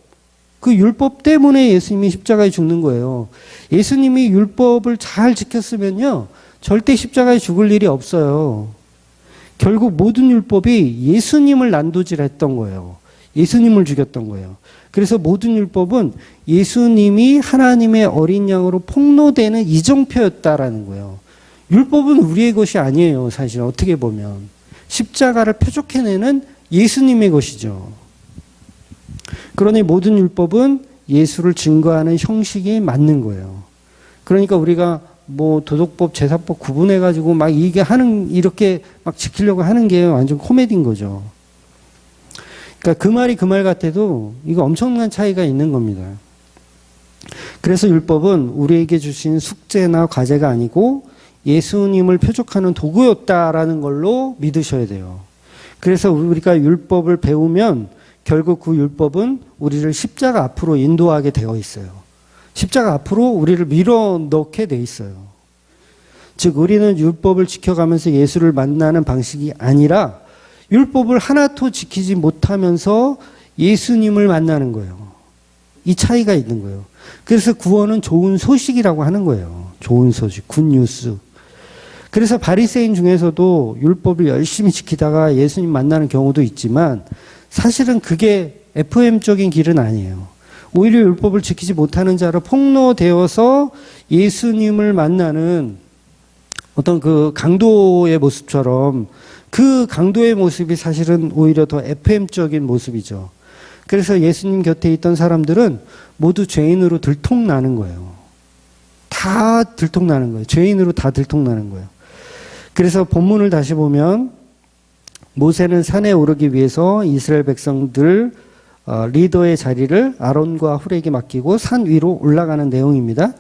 그 율법 때문에 예수님이 십자가에 죽는 거예요. 예수님이 율법을 잘 지켰으면요, 절대 십자가에 죽을 일이 없어요. 결국 모든 율법이 예수님을 난도질했던 거예요. 예수님을 죽였던 거예요. 그래서 모든 율법은 예수님이 하나님의 어린 양으로 폭로되는 이정표였다라는 거예요. 율법은 우리의 것이 아니에요. 사실 어떻게 보면 십자가를 표적해내는 예수님의 것이죠. 그러니 모든 율법은 예수를 증거하는 형식이 맞는 거예요. 그러니까 우리가 뭐 도덕법, 제사법 구분해가지고 막 이렇게 막 지키려고 하는 게 완전 코미디인 거죠. 그러니까 그 말이 그 말 같아도 이거 엄청난 차이가 있는 겁니다. 그래서 율법은 우리에게 주신 숙제나 과제가 아니고 예수님을 표적하는 도구였다라는 걸로 믿으셔야 돼요. 그래서 우리가 율법을 배우면 결국 그 율법은 우리를 십자가 앞으로 인도하게 되어 있어요. 십자가 앞으로 우리를 밀어넣게 돼 있어요. 즉 우리는 율법을 지켜가면서 예수를 만나는 방식이 아니라 율법을 하나도 지키지 못하면서 예수님을 만나는 거예요. 이 차이가 있는 거예요. 그래서 구원은 좋은 소식이라고 하는 거예요. 좋은 소식, 굿뉴스. 그래서 바리새인 중에서도 율법을 열심히 지키다가 예수님 만나는 경우도 있지만 사실은 그게 FM적인 길은 아니에요. 오히려 율법을 지키지 못하는 자로 폭로되어서 예수님을 만나는 어떤 그 강도의 모습처럼 그 강도의 모습이 사실은 오히려 더 FM적인 모습이죠. 그래서 예수님 곁에 있던 사람들은 모두 죄인으로 들통나는 거예요. 다 들통나는 거예요. 죄인으로 다 들통나는 거예요. 그래서 본문을 다시 보면 모세는 산에 오르기 위해서 이스라엘 백성들 리더의 자리를 아론과 훌에게 맡기고 산 위로 올라가는 내용입니다.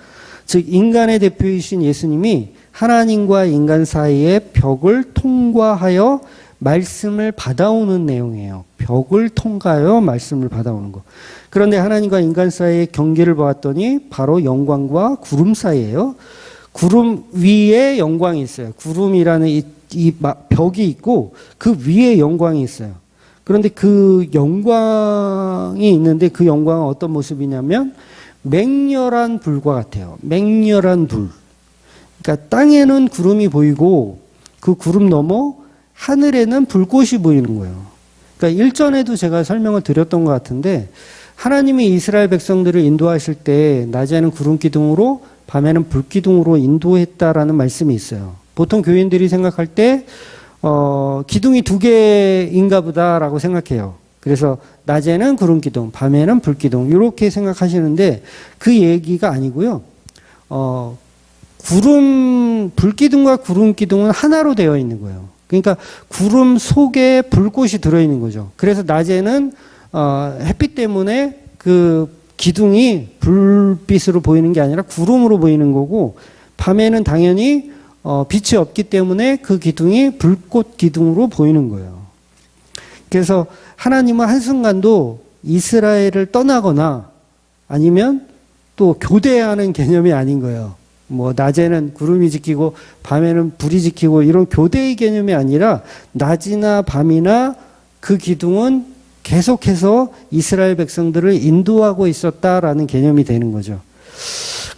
즉 인간의 대표이신 예수님이 하나님과 인간 사이의 벽을 통과하여 말씀을 받아오는 내용이에요. 벽을 통과하여 말씀을 받아오는 거. 그런데 하나님과 인간 사이의 경계를 보았더니 바로 영광과 구름 사이예요. 구름 위에 영광이 있어요. 구름이라는 이 벽이 있고 그 위에 영광이 있어요. 그런데 그 영광이 있는데 그 영광은 어떤 모습이냐면 맹렬한 불과 같아요. 맹렬한 불. 그러니까 땅에는 구름이 보이고 그 구름 너머 하늘에는 불꽃이 보이는 거예요. 그러니까 일전에도 제가 설명을 드렸던 것 같은데 하나님이 이스라엘 백성들을 인도하실 때 낮에는 구름 기둥으로 밤에는 불 기둥으로 인도했다라는 말씀이 있어요. 보통 교인들이 생각할 때 기둥이 두 개인가 보다라고 생각해요. 그래서 낮에는 구름 기둥, 밤에는 불 기둥 이렇게 생각하시는데 그 얘기가 아니고요. 불 기둥과 구름 기둥은 하나로 되어 있는 거예요. 그러니까 구름 속에 불꽃이 들어있는 거죠. 그래서 낮에는 햇빛 때문에 그 기둥이 불빛으로 보이는 게 아니라 구름으로 보이는 거고 밤에는 당연히 빛이 없기 때문에 그 기둥이 불꽃 기둥으로 보이는 거예요. 그래서 하나님은 한순간도 이스라엘을 떠나거나 아니면 또 교대하는 개념이 아닌 거예요. 뭐 낮에는 구름이 지키고 밤에는 불이 지키고 이런 교대의 개념이 아니라 낮이나 밤이나 그 기둥은 계속해서 이스라엘 백성들을 인도하고 있었다라는 개념이 되는 거죠.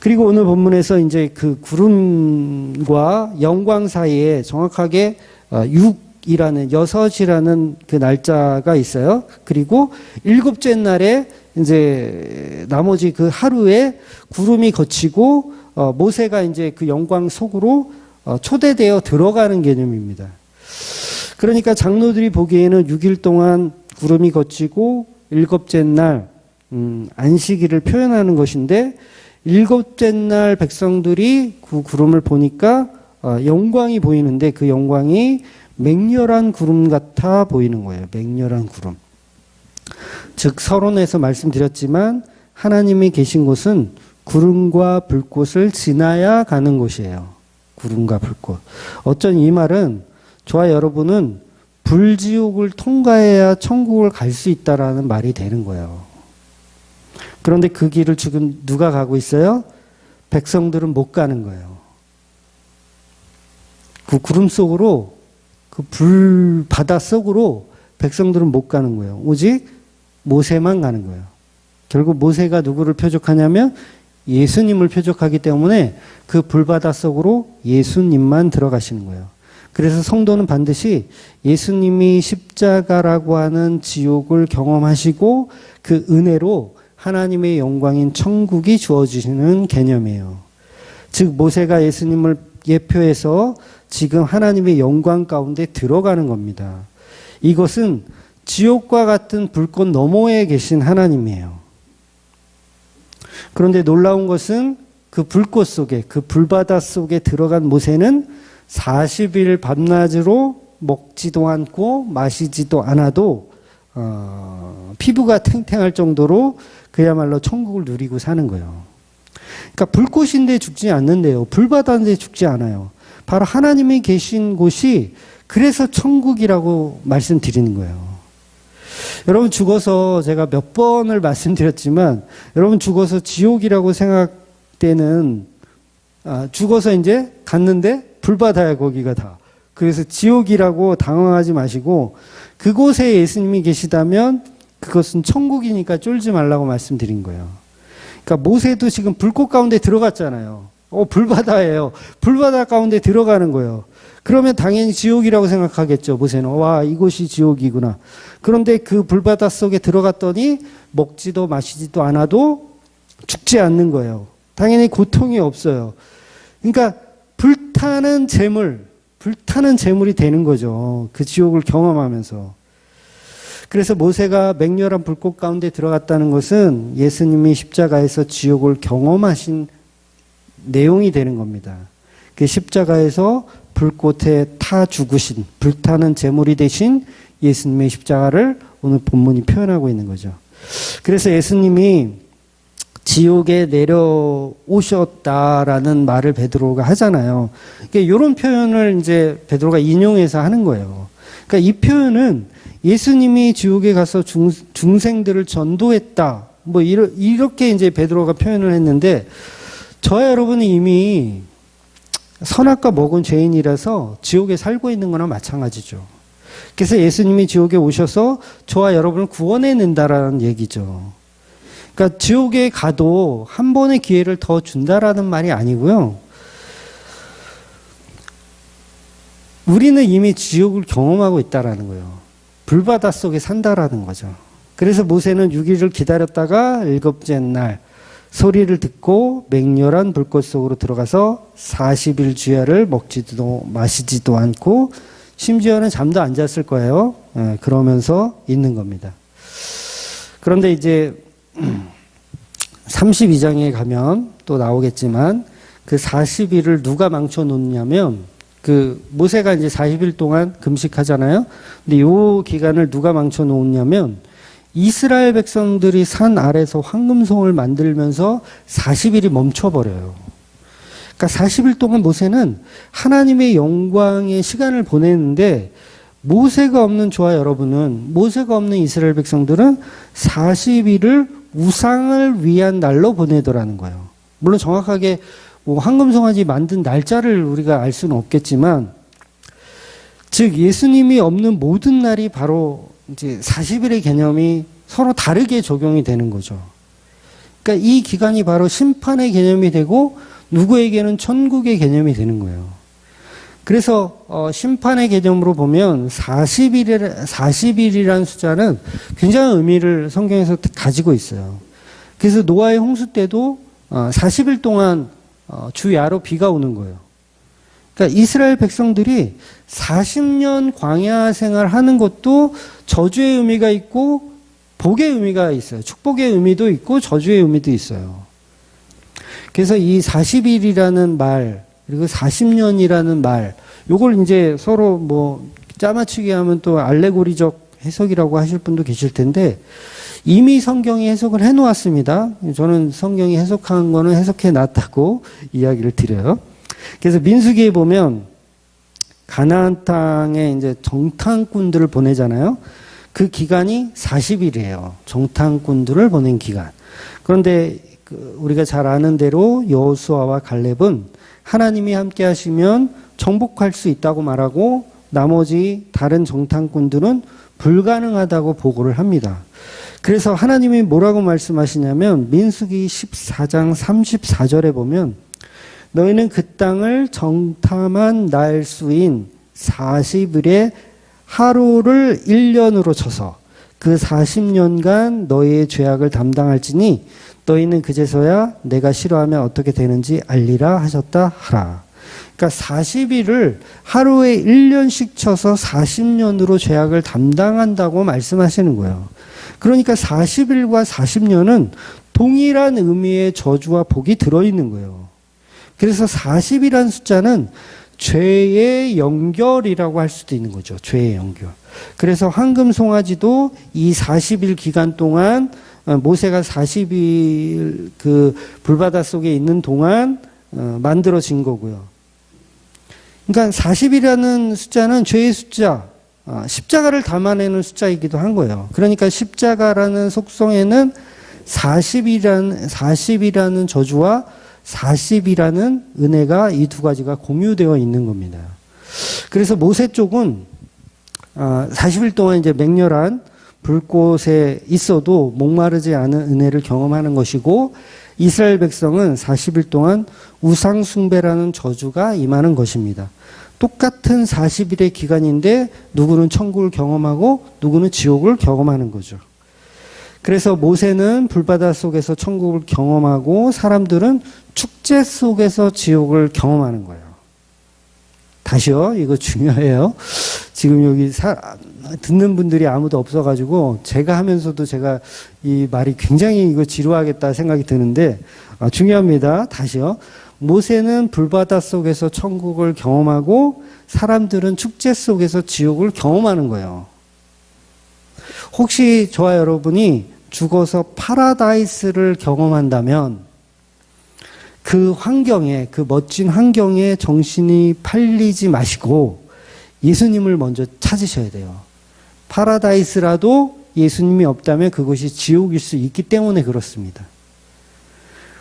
그리고 오늘 본문에서 이제 그 구름과 영광 사이에 정확하게 6이라는 그 날짜가 있어요. 그리고 일곱째 날에 이제 나머지 그 하루에 구름이 걷히고 모세가 이제 그 영광 속으로 초대되어 들어가는 개념입니다. 그러니까 장로들이 보기에는 6일 동안 구름이 걷히고 일곱째 날 안식일을 표현하는 것인데 일곱째 날 백성들이 그 구름을 보니까 영광이 보이는데 그 영광이 맹렬한 구름 같아 보이는 거예요. 맹렬한 구름. 즉 서론에서 말씀드렸지만 하나님이 계신 곳은 구름과 불꽃을 지나야 가는 곳이에요. 구름과 불꽃. 어쩐 이 말은 저와 여러분은 불지옥을 통과해야 천국을 갈 수 있다라는 말이 되는 거예요. 그런데 그 길을 지금 누가 가고 있어요? 백성들은 못 가는 거예요. 그 구름 속으로 그 불 바다 속으로 백성들은 못 가는 거예요. 오직 모세만 가는 거예요. 결국 모세가 누구를 표적하냐면 예수님을 표적하기 때문에 그 불바다 속으로 예수님만 들어가시는 거예요. 그래서 성도는 반드시 예수님이 십자가라고 하는 지옥을 경험하시고 그 은혜로 하나님의 영광인 천국이 주어지는 개념이에요. 즉 모세가 예수님을 예표해서 지금 하나님의 영광 가운데 들어가는 겁니다. 이것은 지옥과 같은 불꽃 너머에 계신 하나님이에요. 그런데 놀라운 것은 그 불꽃 속에, 그 불바다 속에 들어간 모세는 40일 밤낮으로 먹지도 않고 마시지도 않아도 피부가 탱탱할 정도로 그야말로 천국을 누리고 사는 거예요. 그러니까 불꽃인데 죽지 않는데요. 불바다인데 죽지 않아요. 바로 하나님이 계신 곳이 그래서 천국이라고 말씀드리는 거예요. 여러분 죽어서 제가 몇 번을 말씀드렸지만 여러분 죽어서 지옥이라고 생각되는 죽어서 이제 갔는데 불바다야 거기가 다. 그래서 지옥이라고 당황하지 마시고 그곳에 예수님이 계시다면 그것은 천국이니까 쫄지 말라고 말씀드린 거예요. 그러니까 모세도 지금 불꽃 가운데 들어갔잖아요. 불바다예요. 불바다 가운데 들어가는 거예요. 그러면 당연히 지옥이라고 생각하겠죠. 모세는 와 이곳이 지옥이구나. 그런데 그 불바다 속에 들어갔더니 먹지도 마시지도 않아도 죽지 않는 거예요. 당연히 고통이 없어요. 그러니까 불타는 재물이 되는 거죠. 그 지옥을 경험하면서. 그래서 모세가 맹렬한 불꽃 가운데 들어갔다는 것은 예수님이 십자가에서 지옥을 경험하신 내용이 되는 겁니다. 그 십자가에서 불꽃에 타 죽으신 불타는 제물이 되신 예수님의 십자가를 오늘 본문이 표현하고 있는 거죠. 그래서 예수님이 지옥에 내려오셨다라는 말을 베드로가 하잖아요. 이런 표현을 이제 베드로가 인용해서 하는 거예요. 그러니까 이 표현은 예수님이 지옥에 가서 중생들을 전도했다. 뭐 이렇게 이제 베드로가 표현을 했는데 저와 여러분은 이미 선악과 먹은 죄인이라서 지옥에 살고 있는 거나 마찬가지죠. 그래서 예수님이 지옥에 오셔서 저와 여러분을 구원해낸다라는 얘기죠. 그러니까 지옥에 가도 한 번의 기회를 더 준다라는 말이 아니고요. 우리는 이미 지옥을 경험하고 있다라는 거예요. 불바다 속에 산다라는 거죠. 그래서 모세는 6일을 기다렸다가 7째 날 소리를 듣고 맹렬한 불꽃 속으로 들어가서 40일 주야를 먹지도 마시지도 않고 심지어는 잠도 안 잤을 거예요. 그러면서 있는 겁니다. 그런데 이제 32장에 가면 또 나오겠지만 그 40일을 누가 망쳐 놓냐면 그 모세가 이제 40일 동안 금식하잖아요. 근데 이 기간을 누가 망쳐 놓냐면 이스라엘 백성들이 산 아래서 황금송을 만들면서 40일이 멈춰버려요. 그러니까 40일 동안 모세는 하나님의 영광의 시간을 보내는데 모세가 없는 저와 여러분은, 모세가 없는 이스라엘 백성들은 40일을 우상을 위한 날로 보내더라는 거예요. 물론 정확하게 뭐 황금송아지 만든 날짜를 우리가 알 수는 없겠지만, 즉 예수님이 없는 모든 날이 바로 이제 40일의 개념이 서로 다르게 적용이 되는 거죠. 그러니까 이 기간이 바로 심판의 개념이 되고 누구에게는 천국의 개념이 되는 거예요. 그래서 심판의 개념으로 보면 40일이라는 숫자는 굉장한 의미를 성경에서 가지고 있어요. 그래서 노아의 홍수 때도 40일 동안 주야로 비가 오는 거예요. 그러니까 이스라엘 백성들이 40년 광야 생활하는 것도 저주의 의미가 있고 복의 의미가 있어요. 축복의 의미도 있고 저주의 의미도 있어요. 그래서 이 40일이라는 말, 그리고 40년이라는 말, 요걸 이제 서로 뭐 짜맞추기 하면 또 알레고리적 해석이라고 하실 분도 계실 텐데, 이미 성경이 해석을 해 놓았습니다. 저는 성경이 해석한 거는 해석해 놨다고 이야기를 드려요. 그래서 민수기에 보면 가나안 땅에 이제 정탐꾼들을 보내잖아요. 그 기간이 40일이에요. 정탐꾼들을 보낸 기간. 그런데 우리가 잘 아는 대로 여호수아와 갈렙은 하나님이 함께 하시면 정복할 수 있다고 말하고 나머지 다른 정탐꾼들은 불가능하다고 보고를 합니다. 그래서 하나님이 뭐라고 말씀하시냐면 민수기 14장 34절에 보면 너희는 그 땅을 정탐한 날 수인 40일에 하루를 1년으로 쳐서 그 40년간 너희의 죄악을 담당할지니 너희는 그제서야 내가 싫어하면 어떻게 되는지 알리라 하셨다 하라. 그러니까 40일을 하루에 1년씩 쳐서 40년으로 죄악을 담당한다고 말씀하시는 거예요. 그러니까 40일과 40년은 동일한 의미의 저주와 복이 들어있는 거예요. 그래서 40이라는 숫자는 죄의 연결이라고 할 수도 있는 거죠. 죄의 연결. 그래서 황금송아지도 이 40일 기간 동안 모세가 40일 그 불바다 속에 있는 동안 만들어진 거고요. 그러니까 40이라는 숫자는 죄의 숫자, 십자가를 담아내는 숫자이기도 한 거예요. 그러니까 십자가라는 속성에는 40이라는 저주와 40이라는 은혜가 이 두 가지가 공유되어 있는 겁니다. 그래서 모세 쪽은 40일 동안 이제 맹렬한 불꽃에 있어도 목마르지 않은 은혜를 경험하는 것이고, 이스라엘 백성은 40일 동안 우상 숭배라는 저주가 임하는 것입니다. 똑같은 40일의 기간인데 누구는 천국을 경험하고 누구는 지옥을 경험하는 거죠. 그래서 모세는 불바다 속에서 천국을 경험하고 사람들은 축제 속에서 지옥을 경험하는 거예요. 다시요, 이거 중요해요. 지금 여기 듣는 분들이 아무도 없어가지고 제가 하면서도 제가 이 말이 굉장히 이거 지루하겠다 생각이 드는데 중요합니다. 다시요. 모세는 불바다 속에서 천국을 경험하고 사람들은 축제 속에서 지옥을 경험하는 거예요. 혹시 저와 여러분이 죽어서 파라다이스를 경험한다면 그 환경에, 그 멋진 환경에 정신이 팔리지 마시고 예수님을 먼저 찾으셔야 돼요. 파라다이스라도 예수님이 없다면 그것이 지옥일 수 있기 때문에 그렇습니다.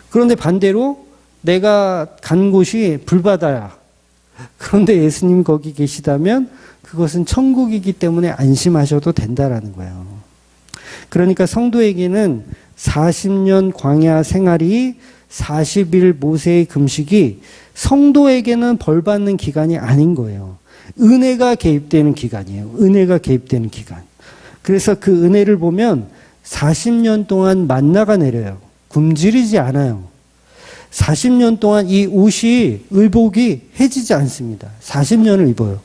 그런데 반대로 내가 간 곳이 불바다야. 그런데 예수님이 거기 계시다면 그것은 천국이기 때문에 안심하셔도 된다라는 거예요. 그러니까 성도에게는 40년 광야 생활이 40일 모세의 금식이 성도에게는 벌 받는 기간이 아닌 거예요. 은혜가 개입되는 기간이에요. 은혜가 개입되는 기간. 그래서 그 은혜를 보면 40년 동안 만나가 내려요. 굶주리지 않아요. 40년 동안 이 옷이, 의복이 해지지 않습니다. 40년을 입어요.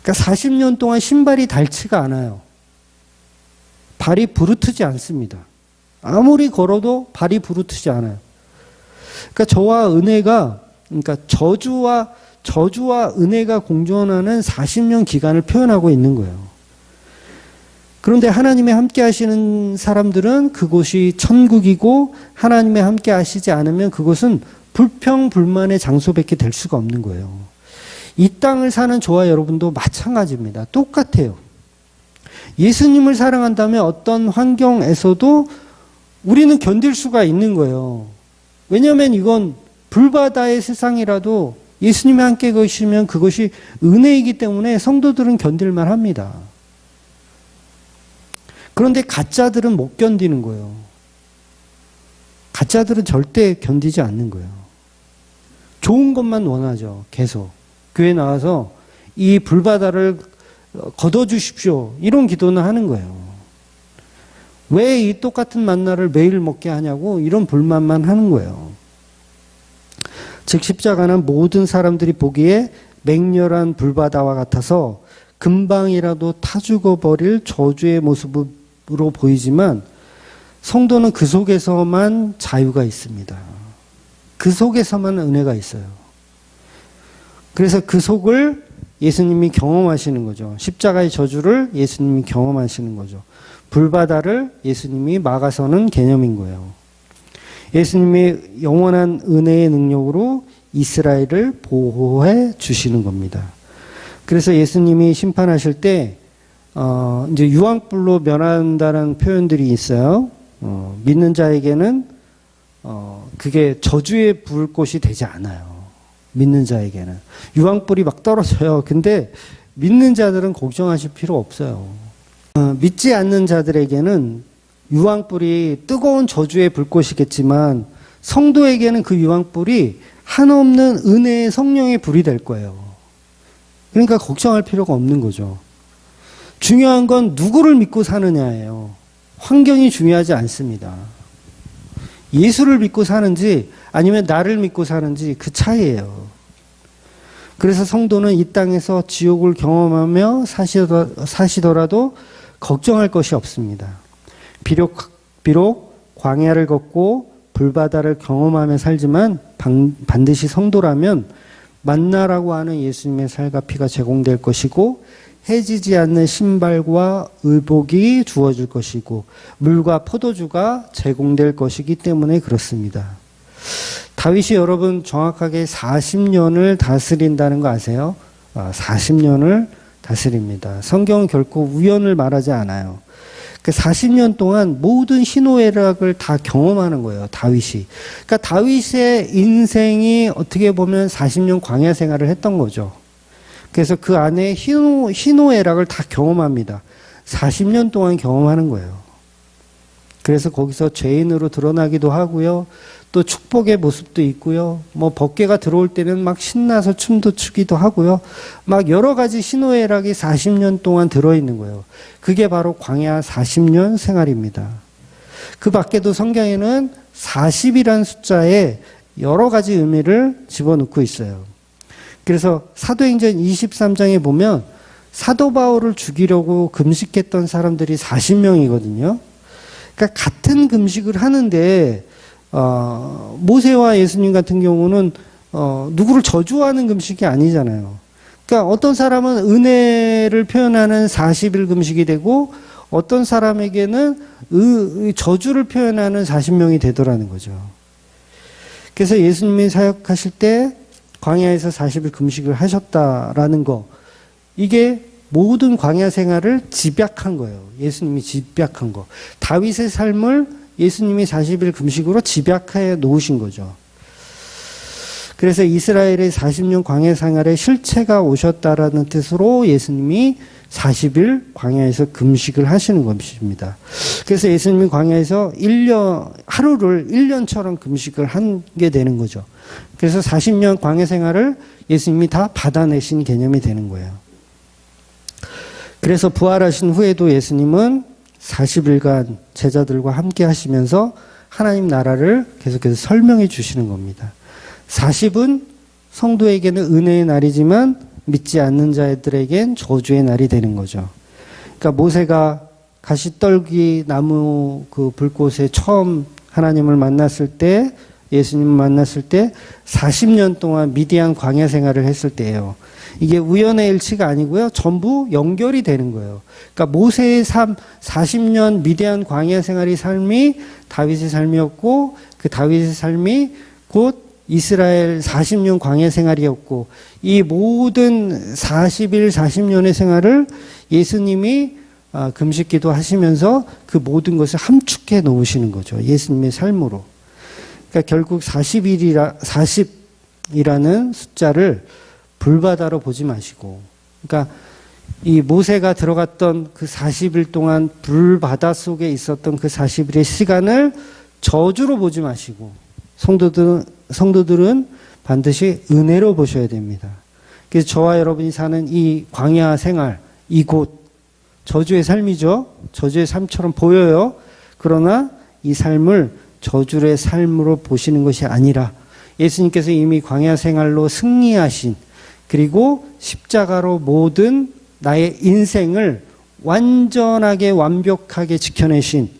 그러니까 40년 동안 신발이 닳지가 않아요. 발이 부르트지 않습니다. 아무리 걸어도 발이 부르트지 않아요. 그러니까 저와 은혜가, 그러니까 저주와 은혜가 공존하는 40년 기간을 표현하고 있는 거예요. 그런데 하나님의 함께 하시는 사람들은 그곳이 천국이고, 하나님의 함께 하시지 않으면 그곳은 불평불만의 장소밖에 될 수가 없는 거예요. 이 땅을 사는 저와 여러분도 마찬가지입니다. 똑같아요. 예수님을 사랑한다면 어떤 환경에서도 우리는 견딜 수가 있는 거예요. 왜냐하면 이건 불바다의 세상이라도 예수님이 함께 계시면 그것이 은혜이기 때문에 성도들은 견딜만 합니다. 그런데 가짜들은 못 견디는 거예요. 가짜들은 절대 견디지 않는 거예요. 좋은 것만 원하죠. 계속. 교회 나와서 이 불바다를 걷어주십시오. 이런 기도는 하는 거예요. 왜 이 똑같은 만나를 매일 먹게 하냐고 이런 불만만 하는 거예요. 즉 십자가는 모든 사람들이 보기에 맹렬한 불바다와 같아서 금방이라도 타 죽어버릴 저주의 모습으로 보이지만 성도는 그 속에서만 자유가 있습니다. 그 속에서만 은혜가 있어요. 그래서 그 속을 예수님이 경험하시는 거죠. 십자가의 저주를 예수님이 경험하시는 거죠. 불바다를 예수님이 막아서는 개념인 거예요. 예수님의 영원한 은혜의 능력으로 이스라엘을 보호해 주시는 겁니다. 그래서 예수님이 심판하실 때 이제 유황불로 멸한다는 표현들이 있어요. 믿는 자에게는 그게 저주의 불꽃이 되지 않아요. 믿는 자에게는 유황불이 막 떨어져요. 근데 믿는 자들은 걱정하실 필요 없어요. 믿지 않는 자들에게는 유황불이 뜨거운 저주의 불꽃이겠지만 성도에게는 그 유황불이 한없는 은혜의 성령의 불이 될 거예요. 그러니까 걱정할 필요가 없는 거죠. 중요한 건 누구를 믿고 사느냐예요. 환경이 중요하지 않습니다. 예수를 믿고 사는지 아니면 나를 믿고 사는지 그 차이예요. 그래서 성도는 이 땅에서 지옥을 경험하며 사시더라도 걱정할 것이 없습니다. 비록 광야를 걷고 불바다를 경험하며 살지만 반드시 성도라면 만나라고 하는 예수님의 살과 피가 제공될 것이고 해지지 않는 신발과 의복이 주어질 것이고 물과 포도주가 제공될 것이기 때문에 그렇습니다. 다윗이 여러분 정확하게 40년을 다스린다는 거 아세요? 40년을 다스립니다. 성경은 결코 우연을 말하지 않아요. 40년 동안 모든 희노애락을 다 경험하는 거예요. 다윗이. 그러니까 다윗의 인생이 어떻게 보면 40년 광야 생활을 했던 거죠. 그래서 그 안에 희노애락을 다 경험합니다. 40년 동안 경험하는 거예요. 그래서 거기서 죄인으로 드러나기도 하고요. 또 축복의 모습도 있고요. 뭐 법궤가 들어올 때는 막 신나서 춤도 추기도 하고요. 막 여러 가지 희노애락이 40년 동안 들어있는 거예요. 그게 바로 광야 40년 생활입니다. 그 밖에도 성경에는 40이라는 숫자에 여러 가지 의미를 집어넣고 있어요. 그래서 사도행전 23장에 보면 사도 바울을 죽이려고 금식했던 사람들이 40명이거든요. 그러니까 같은 금식을 하는데 모세와 예수님 같은 경우는 누구를 저주하는 금식이 아니잖아요. 그러니까 어떤 사람은 은혜를 표현하는 40일 금식이 되고 어떤 사람에게는 저주를 표현하는 40명이 되더라는 거죠. 그래서 예수님이 사역하실 때 광야에서 40일 금식을 하셨다라는 거, 이게 모든 광야 생활을 집약한 거예요. 예수님이 집약한 거. 다윗의 삶을 예수님이 40일 금식으로 집약해 놓으신 거죠. 그래서 이스라엘의 40년 광야 생활의 실체가 오셨다라는 뜻으로 예수님이 40일 광야에서 금식을 하시는 것입니다. 그래서 예수님이 광야에서 하루를 1년처럼 금식을 하게 되는 거죠. 그래서 40년 광야 생활을 예수님이 다 받아내신 개념이 되는 거예요. 그래서 부활하신 후에도 예수님은 40일간 제자들과 함께 하시면서 하나님 나라를 계속해서 설명해 주시는 겁니다. 40은 성도에게는 은혜의 날이지만 믿지 않는 자들에겐 저주의 날이 되는 거죠. 그러니까 모세가 가시떨기 나무 그 불꽃에 처음 하나님을 만났을 때, 예수님을 만났을 때 40년 동안 미디안 광야 생활을 했을 때예요. 이게 우연의 일치가 아니고요. 전부 연결이 되는 거예요. 그러니까 모세의 삶, 40년 미디안 광야 생활의 삶이 다윗의 삶이었고, 그 다윗의 삶이 곧 이스라엘 40년 광야 생활이었고, 이 모든 40일, 40년의 생활을 예수님이 금식기도 하시면서 그 모든 것을 함축해 놓으시는 거죠. 예수님의 삶으로. 그러니까 결국 40이라는 숫자를 불바다로 보지 마시고, 그러니까 이 모세가 들어갔던 그 40일 동안 불바다 속에 있었던 그 40일의 시간을 저주로 보지 마시고, 성도들은 반드시 은혜로 보셔야 됩니다. 그래서 저와 여러분이 사는 이 광야 생활, 이곳, 저주의 삶이죠. 저주의 삶처럼 보여요. 그러나 이 삶을 저주의 삶으로 보시는 것이 아니라 예수님께서 이미 광야 생활로 승리하신, 그리고 십자가로 모든 나의 인생을 완전하게 완벽하게 지켜내신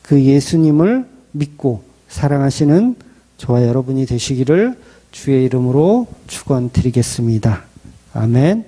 그 예수님을 믿고 사랑하시는 저와 여러분이 되시기를 주의 이름으로 축원드리겠습니다. 아멘.